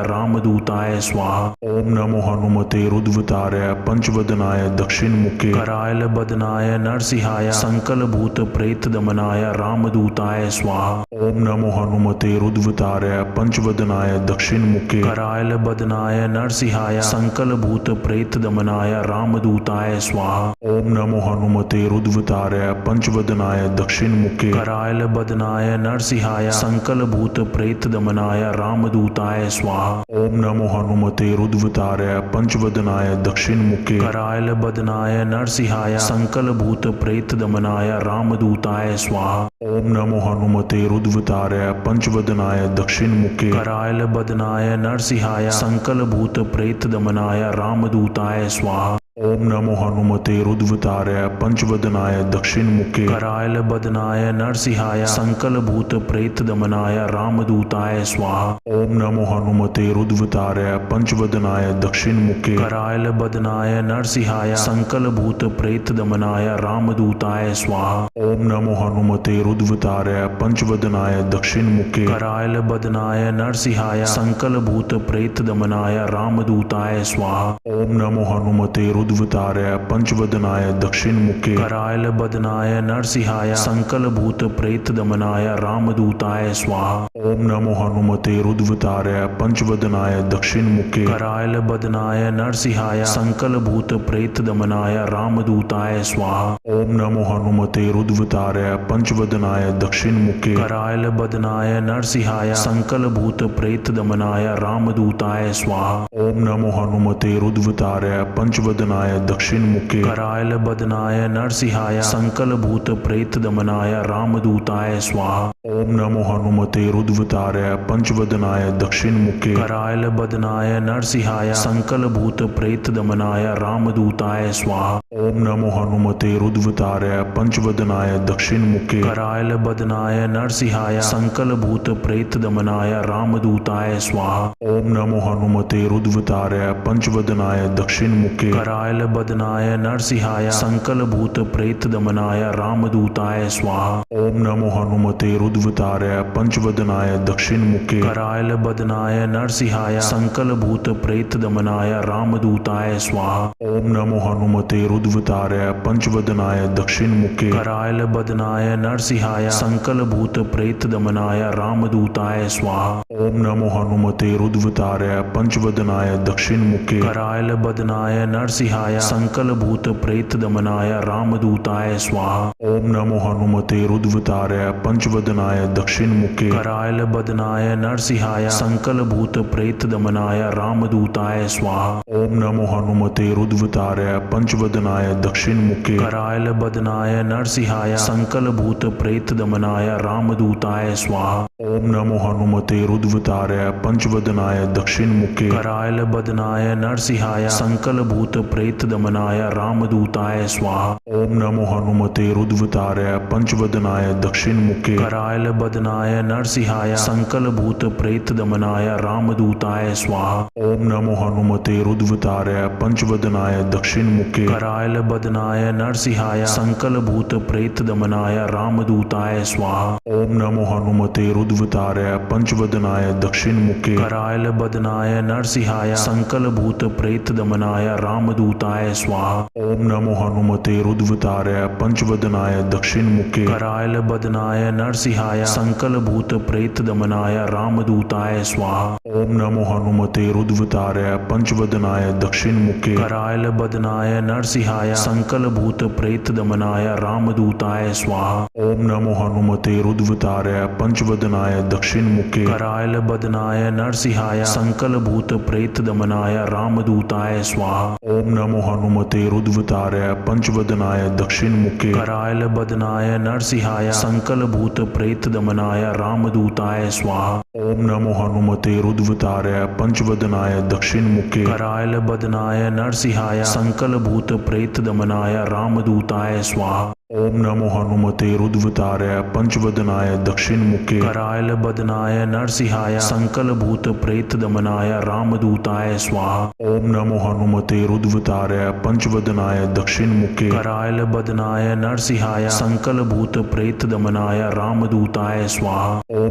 रामदूताय स्वाहा। ओम नमो हनुमते रुद्रताराय पंचवदनाय दक्षिणमुखे करायल बदनाय नरसिंहाय संकल भूत प्रेत दमनाय रामदूताय स्वाहा। ओम नमो हनुमते रुद्रताराय पंचवदनाय दक्षिणमुखे करायल बदनाय नरसिंहाय संकल भूत प्रेत दमनाय रामदूताय स्वाहा। ओम नमो हनुमते रुद्रताराय पंचवदनाय दक्षिणमुखे करायल बदनाय नरसिंहाय संकल भूत प्रेत दमनाय रामदूताय स्वाहा। ओम नमो हनुमते रुद्रताराय पंचवदनाय दक्षिणमुखे करायल बदनाय नरसिंहाय संकल भूत प्रेत दमनाय रामदूताय स्वाहा। ओम नमो हनुमते रुद्रताराय पंचवदनाय दक्षिणमुखे करायल बदनाय नरसिंहाय संकल भूत प्रेत दमनाय रामदूताय स्वाहा। ओम नमो हनुमते रुद्रताराय पंचवदनाय दक्षिणमुखे करायल बदनाय नरसिंहाय संकल भूत प्रेत दमनाय रामदूताय स्वाहा। ओम नमो हनुमते रुद्रताराय पंचवदनाय दक्षिणमुखे करायल बदनाय नरसिंहाय संकल भूत प्रेत दमनाय रामदूताय स्वाहा। ओम नमो हनुमते रुद्रतारय पंचवदनाय दक्षिणमुखे करायल बदनाय नरसिंहाय संकल भूत प्रेत दमनाय रामदूताय स्वाहा। ओम नमो हनुमते रुद्रतारय पंचवदनाय दक्षिणमुखे करायल बदनाय नरसिंहाय संकल भूत प्रेत दमनाय रामदूताय स्वाहा। ओम नमो हनुमते रुद्रतारय पंचवदनाय दक्षिणमुखे करायल बदनाय नरसिंहाय संकल भूत प्रेत दमनाय रामदूताय स्वाहा। ओम नमो हनुमते रुद्रतारय पंचवदनाय दक्षिणमुखे करायल बदनाय नरसिंहाय संकल भूत प्रेत दमनाय रामदूताय स्वाहा। ओम नमो हनुमते रुद्रतारय पंचवदनाय दक्षिणमुखे करायल बदनाय नरसिंहाय संकल भूत प्रेत दमनाय रामदूताय स्वाहा। ओम नमो हनुमते रुद्रतारय पंचवदनाय दक्षिणमुखे करायल बदनाय नरसिंहाय संकल भूत प्रेत दमनाय रामदूताय स्वाहा। ओम नमो हनुमते रुद्रतारय पंचवदनाय दक्षिणमुखे करायल बदनाय नरसिंहाय संकल भूत प्रेत दमनाय रामदूताय स्वाहा। ओम नमो हनुमते रुद्रतारय पंचवदनाय दक्षिणमुखे करायल बदनाय नरसिंहाय संकल भूत प्रेत दमनाय रामदूताय स्वाहा। ओम नमो हनुमते रुद्रतारय पंचवदनाय दक्षिणमुखे करायल बदनाय नरसिंहाय संकल भूत प्रेत दमनाय रामदूताय स्वाहा। ओम नमो हनुमते रुद्रतारय पंचवदनाय दक्षिणमुखे करायल बदनाय नरसिंहाय संकल भूत प्रेत दमनाय रामदूताय स्वाहा। ओम नमो हनुमते रुद्रतारय पंचवदनाय दक्षिणमुखे करायल बदनाय नरसिंहाय संकल भूत प्रेत दमनाय रामदूताय स्वाहा। ओम नमो हनुमते रुद्रतारय पंचवदनाय दक्षिणमुखे करायल बदनाय नरसिंहाय संकल भूत प्रेत दमनाय रामदूताय स्वाहा। ओम नमो हनुमते रुद्रतारय पंचवदनाय दक्षिणमुखे करायल बदनाय नरसिंहाय संकल भूत प्रेत दमनाय रामदूताय स्वाहा। ओम नमो हनुमते रुद्रतारय पंचवदनाय दक्षिणमुखे करायल बदनाय नरसिंहाय संकल भूत प्रेत दमनाय रामदूताय स्वाहा। ओम नमो हनुमते रुद्रतारय पंचवदनाय दक्षिणमुखे करायल बदनाय नरसिंहाय संकल भूत प्रेत दमनाय रामदूताय स्वाहा। ओम नमो हनुमते रुद्रतारय पंचवदनाय दक्षिणमुखे करायल बदनाय नरसिंहाय संकल भूत प्रेत दमनाय रामदूताय स्वाहा। ओम नमो हनुमते रुद्रतारय पंचवदनाय दक्षिणमुखे करायल बदनाय नरसिंहाय संकल भूत प्रेत दमनाय रामदूताय स्वाहा। ओम नमो हनुमते रुद्रतारय पंचवदनाय दक्षिणमुखे करायल बदनाय नरसिंहाय संकल भूत प्रेत दमनाय रामदूताय स्वाहा। ओम नमो हनुमते रुद्रतारय पंचवदनाय दक्षिणमुखे करायल बदनाय नरसिंहाय संकल भूत प्रेत दमनाय रामदूताय स्वाहा। ओम नमो हनुमते रुद्रतारय पंचवदनाय दक्षिणमुखे करायल बदनाय नरसिंहाय संकल भूत प्रेत दमनाय रामदूताय स्वाहा। ओम नमो हनुमते रुद्रतारय पंचवदनाय दक्षिणमुखे करायल बदनाय नरसिंहाय संकल भूत प्रेत दमनाय रामदूताय स्वाहा। ओम नमो हनुमते रुद्रतारय पंचवदनाय दक्षिणमुखे करायल बदनाय नरसिंहाय संकल भूत प्रेत दमनाय रामदूताय स्वाहा। ओम नमो हनुमते रुद्रतारय पंचवदनाय दक्षिणमुखे करायल बदनाय नरसिंहाय संकल भूत प्रेत दमनाय रामदूताय स्वाहा। ओम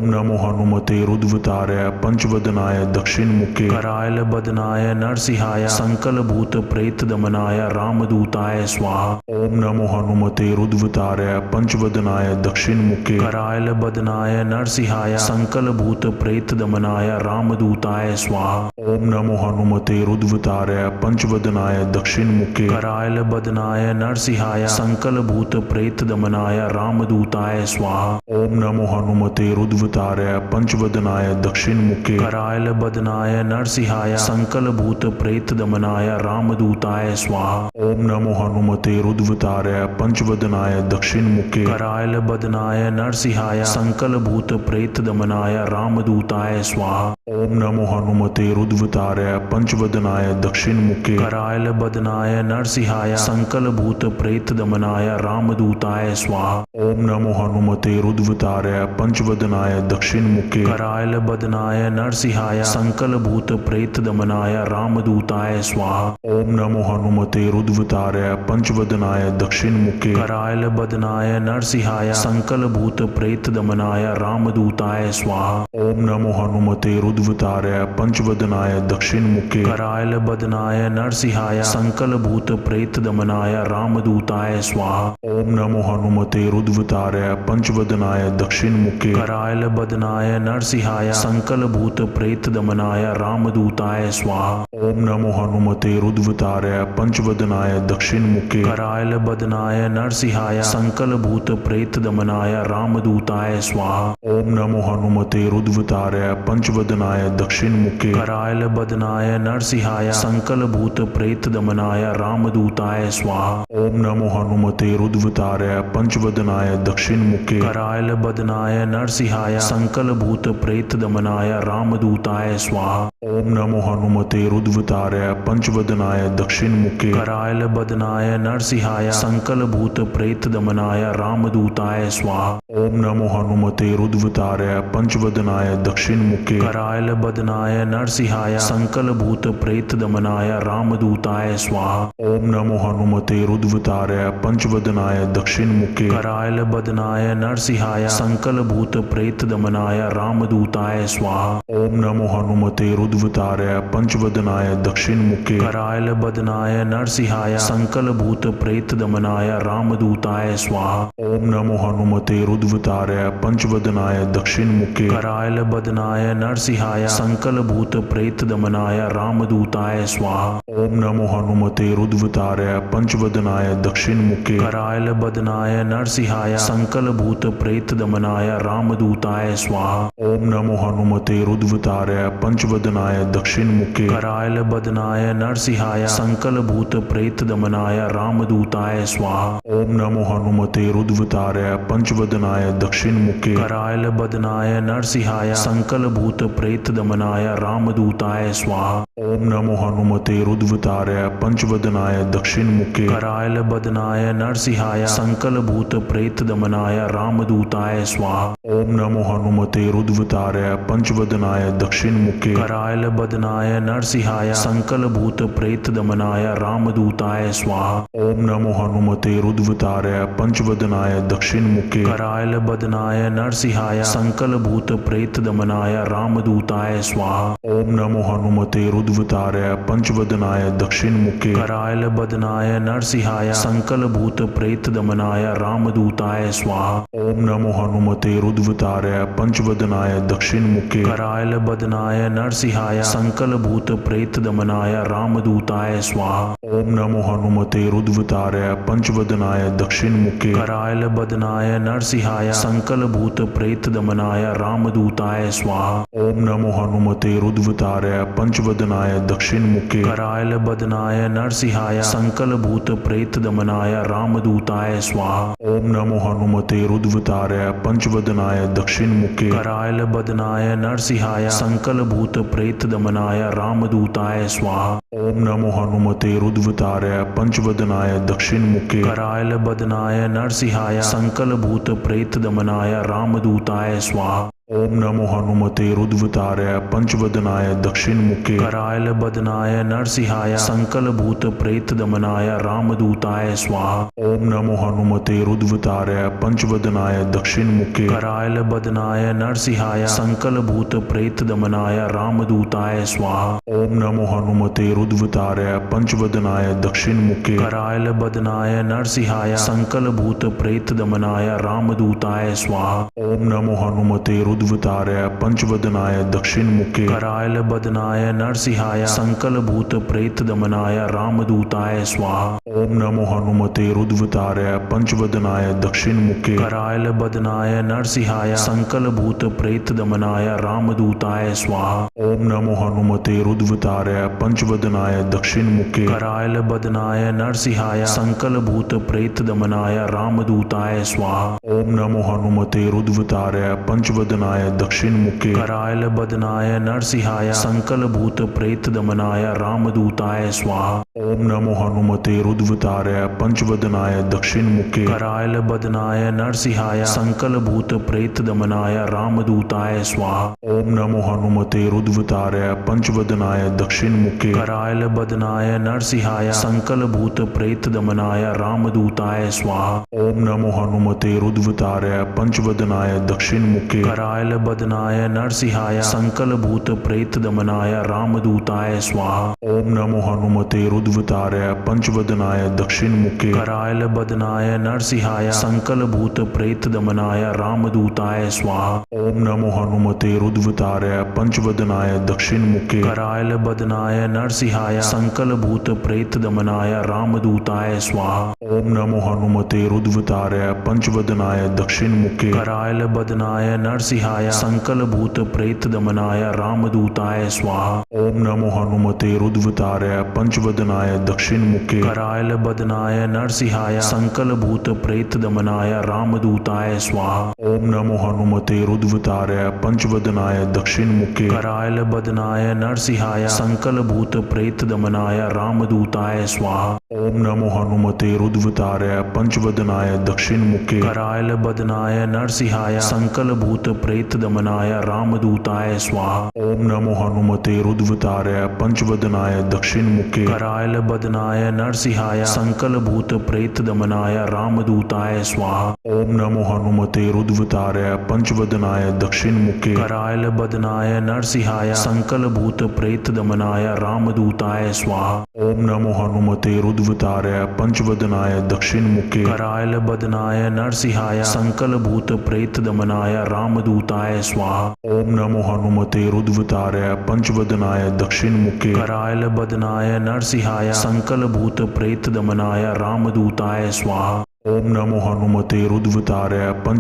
नमो हनुमते रुद्रतारय पंचवदनाय दक्षिणमुखे करायल बदनाय नरसिंहाय संकल भूत प्रेत दमनाय रामदूताय स्वाहा। ओम नमो हनुमते रुद्रतारय पंचवदनाय दक्षिणमुखे करायल बदनाय नरसिंहाय संकल भूत प्रेत दमनाय रामदूताय स्वाहा। ओम नमो हनुमते रुद्रतारय पंचवदनाय दक्षिणमुखे करायल बदनाय नरसिंहाय संकल भूत प्रेत दमनाय रामदूताय स्वाहा। ओम नमो हनुमते रुद्रतारय पंचवदनाय दक्षिणमुखे करायल बदनाय नरसिंहाय संकल भूत प्रेत दमनाय रामदूताय स्वाहा। ओम नमो हनुमते रुद्रतारय पंचवदनाय दक्षिणमुखे करायल बदनाय नरसिंहाय संकल भूत प्रेत दमनाय रामदूताय स्वाहा। ओम नमो हनुमते रुद्रतारय पंचवदनाय दक्षिणमुखे करायल बदनाय नरसिंहाय संकल भूत प्रेत दमनाय रामदूताय स्वाहा। ओम नमो हनुमते रुद्रतारय पंचवदनाय दक्षिणमुखे करायल बदनाय नरसिंहाय संकल भूत प्रेत दमनाय रामदूताय स्वाहा। ओम नमो हनुमते रुद्रतारय पंचवदनाय दक्षिणमुखे करायल बदनाय नरसिंहाय संकल भूत प्रेत दमनाय रामदूताय स्वाहा। ओम नमो हनुमते रुद्रवताराय पंचवदनाय दक्षिणमुखे करायल बदनाय नरसिंहाय संकल भूत प्रेत दमनाय रामदूताय स्वाहा। ओम नमो हनुमते रुद्रवताराय पंचवदनाय दक्षिणमुखे करायल बदनाय नरसिंहाय संकल भूत प्रेत दमनाय रामदूताय स्वाहा। ओम नमो हनुमते रुद्रवताराय पंचवदनाय दक्षिणमुखे करायल बदनाय नरसिंहाय संकल भूत प्रेत दमनाय रामदूताय स्वाहा। ओम नमो हनुमते रुद्रवताराय पंचवदनाय दक्षिणमुखे करायल बदनाय नरसिंहाय संकल भूत प्रेत दमनाय रामदूताय स्वाहा। ओम नमो हनुमते रुद्रवताराय पंचवदनाय दक्षिणमुखे करायल बदनाय नरसिंहाय संकल भूत प्रेत दमनाय रामदूताय स्वाहा। ओम नमो हनुमते रुद्रवताराय पंचवदनाय दक्षिणमुखे करायल बदनाय नरसिंहाय संकल भूत प्रेत दमनाय रामदूताय स्वाहा। ओम नमो हनुमते रुद्रवताराय पंचवदनाय दक्षिणमुखे करायल बदनाय नरसिंहाय संकल भूत प्रेत दमनाय रामदूताय स्वाहा। ओम नमो हनुमते रुद्रवताराय पंचवदनाय दक्षिणमुखे करायल बदनाय नरसिंहाय संकल भूत प्रेत दमनाय रामदूताय स्वाहा। ओम नमो हनुमते रुद्रवताराय पंचवदनाय दक्षिणमुखे करायल बदनाय नरसिंहाय संकल भूत प्रेत दमनाय रामदूताय स्वाहा। ओम नमो हनुमते रुद्रवताराय पंचवदनाय दक्षिणमुखे करायल बदनाय नरसिंहाय संकल भूत प्रेत दमनाय रामदूताय स्वाहा। ओम नमो हनुमते रुद्रवताराय पंचवदनाय दक्षिणमुखे करायल बदनाय नरसिंहाय संकल भूत प्रेत दमनाय रामदूताय स्वाहा। ओम नमो हनुमते रुद्रवताराय पंचवदनाय दक्षिणमुखे करायल बदनाय नरसिंहाय संकल भूत प्रेत दमनाय रामदूताय स्वाहा। ओम नमो हनुमते रुद्रवताराय पंचवदनाय दक्षिणमुखे करायल बदनाय नरसिंहाय संकल भूत प्रेत दमनाय रामदूताय स्वाहा। ओम नमो हनुमते रुद्रवताराय पंचवदनाय दक्षिणमुखे करायल बदनाय नरसिंहाय संकल भूत प्रेत दमनाय रामदूताय स्वाहा। ओम नमो हनुमते रुद्रवताराय पंचवदनाय दक्षिणमुखे करायल बदनाय नरसिंहाय संकल भूत प्रेत दमनाय रामदूताय स्वाहा। ओम नमो हनुमते रुद्रवताराय पंचवदनाय दक्षिणमुखे करायल बदनाय नरसिंहाय संकल भूत प्रेत दमनाय रामदूताय स्वाहा। ओम नमो हनुमते रुद्रवताराय पंचवदनाय दक्षिणमुखे करायल बदनाय नरसिंहाय संकल भूत प्रेत दमनाय रामदूताय स्वाहा। ओम नमो हनुमते रुद्रवताराय पंचवदनाय दक्षिणमुखे करायल बदनाय नरसिंहाय संकल भूत प्रेत दमनाय रामदूताय स्वाहा। ओम नमो हनुमते रुद्रवताराय पंचवदनाय दक्षिणमुखे करायल बदनाय नरसिंहाय संकल भूत प्रेत दमनाय रामदूताय स्वाहा। ओम नमो हनुमते रुद्रवताराय पंचवदनाय दक्षिणमुखे करायल बदनाय नरसिंहाय संकल भूत प्रेत दमनाय रामदूताय स्वाहा। ओम नमो हनुमते रुद्रवताराय पंचवदनाय दक्षिणमुखे करायल बदनाय नरसिंहाय संकल भूत प्रेत दमनाय रामदूताय स्वाहा। ओम नमो हनुमते रुद्रवताराय पंचवदनाय दक्षिणमुखे करायल बदनाय नरसिंहाय संकल भूत प्रेत दमनाय रामदूताय स्वाहा। ओम नमो हनुमते रुद्रवताराय पंचवदनाय दक्षिणमुखे करायल बदनाय नरसिंहाय संकल भूत प्रेत दमनाय रामदूताय स्वाहा। ओम नमो हनुमते रुद्रवताराय पंचवदनाय दक्षिणमुखे करायल बदनाय नरसिंहाय संकल भूत प्रेत दमनाय रामदूताय स्वाहा। ओम नमो हनुमते रुद्रवताराय पंचवदनाय दक्षिणमुखे करायल बदनाय नरसिंहाय संकल भूत प्रेत दमनाय रामदूताय स्वाहा। ओम नमो हनुमते रुद्रवताराय पंचवदनाय दक्षिणमुखे करायल बदनाय नरसिंहाय संकल भूत प्रेत दमनाय रामदूताय स्वाहा। ओम नमो हनुमते रुद्रवताराय पंचवदनाय दक्षिणमुखे करायल बदनाय नरसिंहाय संकल भूत प्रेत दमनाय रामदूताय स्वाहा। ओम नमो हनुमते रुद्रवताराय पंचवदनाय दक्षिणमुखे करायल बदनाय नरसिंहाय संकल भूत प्रेत दमनाय रामदूताय स्वाहा। ओम नमो हनुमते रुद्रवताराय पंचवदनाय दक्षिणमुखे करायल बदनाय नरसिंहाय संकल भूत प्रेत दमनाय रामदूताय स्वाहा। ओम नमो हनुमते रुद्रवताराय पंचवदनाय दक्षिणमुखे करायल बदनाय नरसिंहाय संकल भूत प्रेत दमनाय रामदूताय स्वाहा। ओम नमो हनुमते रुद्रवताराय पंचवदनाय दक्षिणमुखे करायल बदनाय नरसिंहाय संकल भूत प्रेत दमनाय रामदूताय स्वाहा। ओम नमो हनुमते रुद्रवताराय पंचवदनाय दक्षिणमुखे करायल करायल बदनाय नरसिंहाय संकल भूत प्रेत दमनाय रामदूताय स्वाहा। ओम नमो हनुमते रुद्रवताराय पंचवदनाय दक्षिण मुखे करायल बदनाय नरसिंहाय संकल भूत प्रेत दमनाय रामदूताय स्वाहा। ओम नमो हनुमते रुद्रवताराय पंचवदनाय दक्षिण मुखे करायल बदनाय नरसिंहाय संकल भूत प्रेत दमनाय रामदूताय स्वाहा। ओम नमो हनुमते रुद्रवताराय पंचवदनाय दक्षिण मुखे करायल बदनाय नरसिंहाय संकल भूत प्रेत दमनाय रामदूताय स्वाहा। ओम नमो हनुमते रुद्रवताराय पंचवदनाय दक्षिण मुखे करायल बदनाय नरसिंहाय संकल भूत प्रेत दमनाय रामदूताय स्वाहा। ओम नमो हनुमते रुद्रवताराय पंचवदनाय दक्षिण मुखे करायल बदनाय नरसिंहाय संकल भूत प्रेत दमनाय रामदूताय स्वाहा। ओम नमो हनुमते रुद्रवताराय पंचवदनाय दक्षिण मुखे करायल बदनाय नरसिंहाय संकल भूत प्रेत दमनाय रामदूताय स्वाहा। ओम नमो हनुमते रुद्रवताराय पंचवदनाय दक्षिण मुखे करायल बदनाय नरसिंहाय संकल भूत प्रेत दमनाय रामदूताय स्वाहा। ओम नमो हनुमते रुद्रवताराय पंचवदनाय दक्षिण मुखे करायल बदनाय नरसिंहाय संकल भूत प्रेत दमनाय रामदूताय स्वाहा। ओम नमो हनुमते रुद्रवताराय पंचवदनाय दक्षिण मुखे करायल बदनाय नरसिंहाय संकल भूत प्रेत दमनाय रामदूताय स्वाहा। ओम नमो हनुमते रुद्रवताराय पंचवदनाय दक्षिण मुखे करायल बदनाय नरसिंहाय संकल भूत प्रेत दमनाय रामदूताय स्वाहा। ओम नमो हनुमते रुद्रवताराय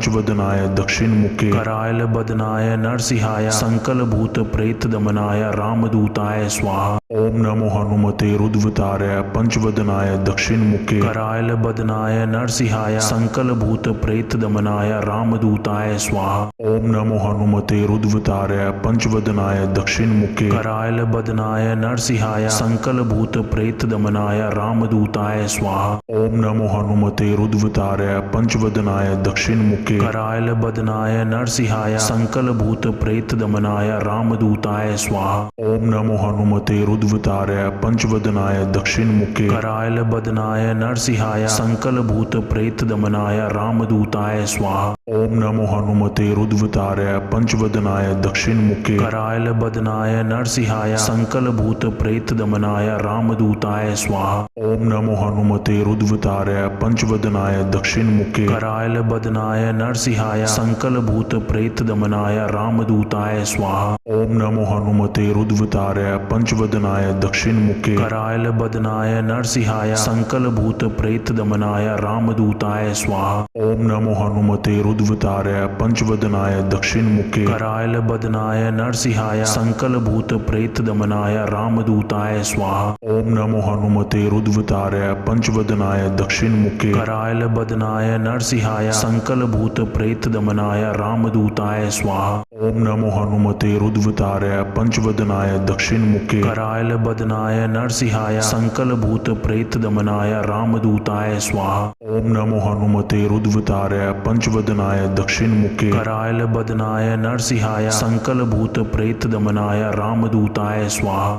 पंचवदनाय दक्षिण मुखे करायल बदनाय नरसिंहाय संकल भूत प्रेत दमनाय रामदूताय स्वाहा। ओम नमो हनुमते रुद्रवताराय पंचवदनाय दक्षिण मुखे करायल बदनाय नरसिंहाय संकल भूत प्रेत दमनाय रामदूताय स्वाहा। ओम नमो हनुमते रुद्रवताराय पंचवदनाय दक्षिण मुखे करायल बदनाय नरसिंहाय संकल भूत प्रेत दमनाय रामदूताय स्वाहा। ओम नमो हनुमते रुद्रवताराय पंचवदनाय दक्षिण मुखे करायल बदनाय नरसिंहाय संकल भूत प्रेत दमनाय रामदूताय स्वाहा। ओम नमो हनुमते रुद्रवताराय पंचवदनाय दक्षिण मुखे करायल बदनाय नरसिंहाय संकल भूत प्रेत दमनाय रामदूताय स्वाहा। ओम नमो हनुमते रुद्रवताराय पंचवदनाय दक्षिण मुखे करायल बदनाय नरसिंहाय संकल भूत प्रेत दमनाय रामदूताय स्वाहा। ओम नमो हनुमते रुद्रवताराय पंचवदनाय दक्षिण मुखे करायल बदनाय नरसिंहाय संकल भूत प्रेत दमनाय रामदूताय स्वाहा। ओम नमो हनुमते रुद्रवताराय पंचवदनाय दक्षिण मुखे करायल बदनाय नरसिंहाय संकल भूत प्रेत दमनाय रामदूताय स्वाहा। ओम नमो हनुमते रुद्रवताराय पंचवदनाय दक्षिण मुखे करायल बदनाय नरसिंहाय संकल भूत प्रेत दमनाय रामदूताय स्वाहा। ओम नमो हनुमते रुद्रवताराय पंचवदनाय दक्षिण मुखे करायल बदनाय नरसिंहाय संकल भूत प्रेत दमनाय रामदूताय स्वाहा। ओम नमो हनुमते रुद्रवताराय पंचवदनाय दक्षिण मुखे करायल बदनाय नरसिंहाय संकल भूत प्रेत दमनाय रामदूताय स्वाहा। ओम नमो हनुमते रुद्रवताराय पंचवदनाय दक्षिण मुखे करायल बदनाय नरसिंहाय संकल भूत प्रेत दमनाय रामदूताय स्वाहा।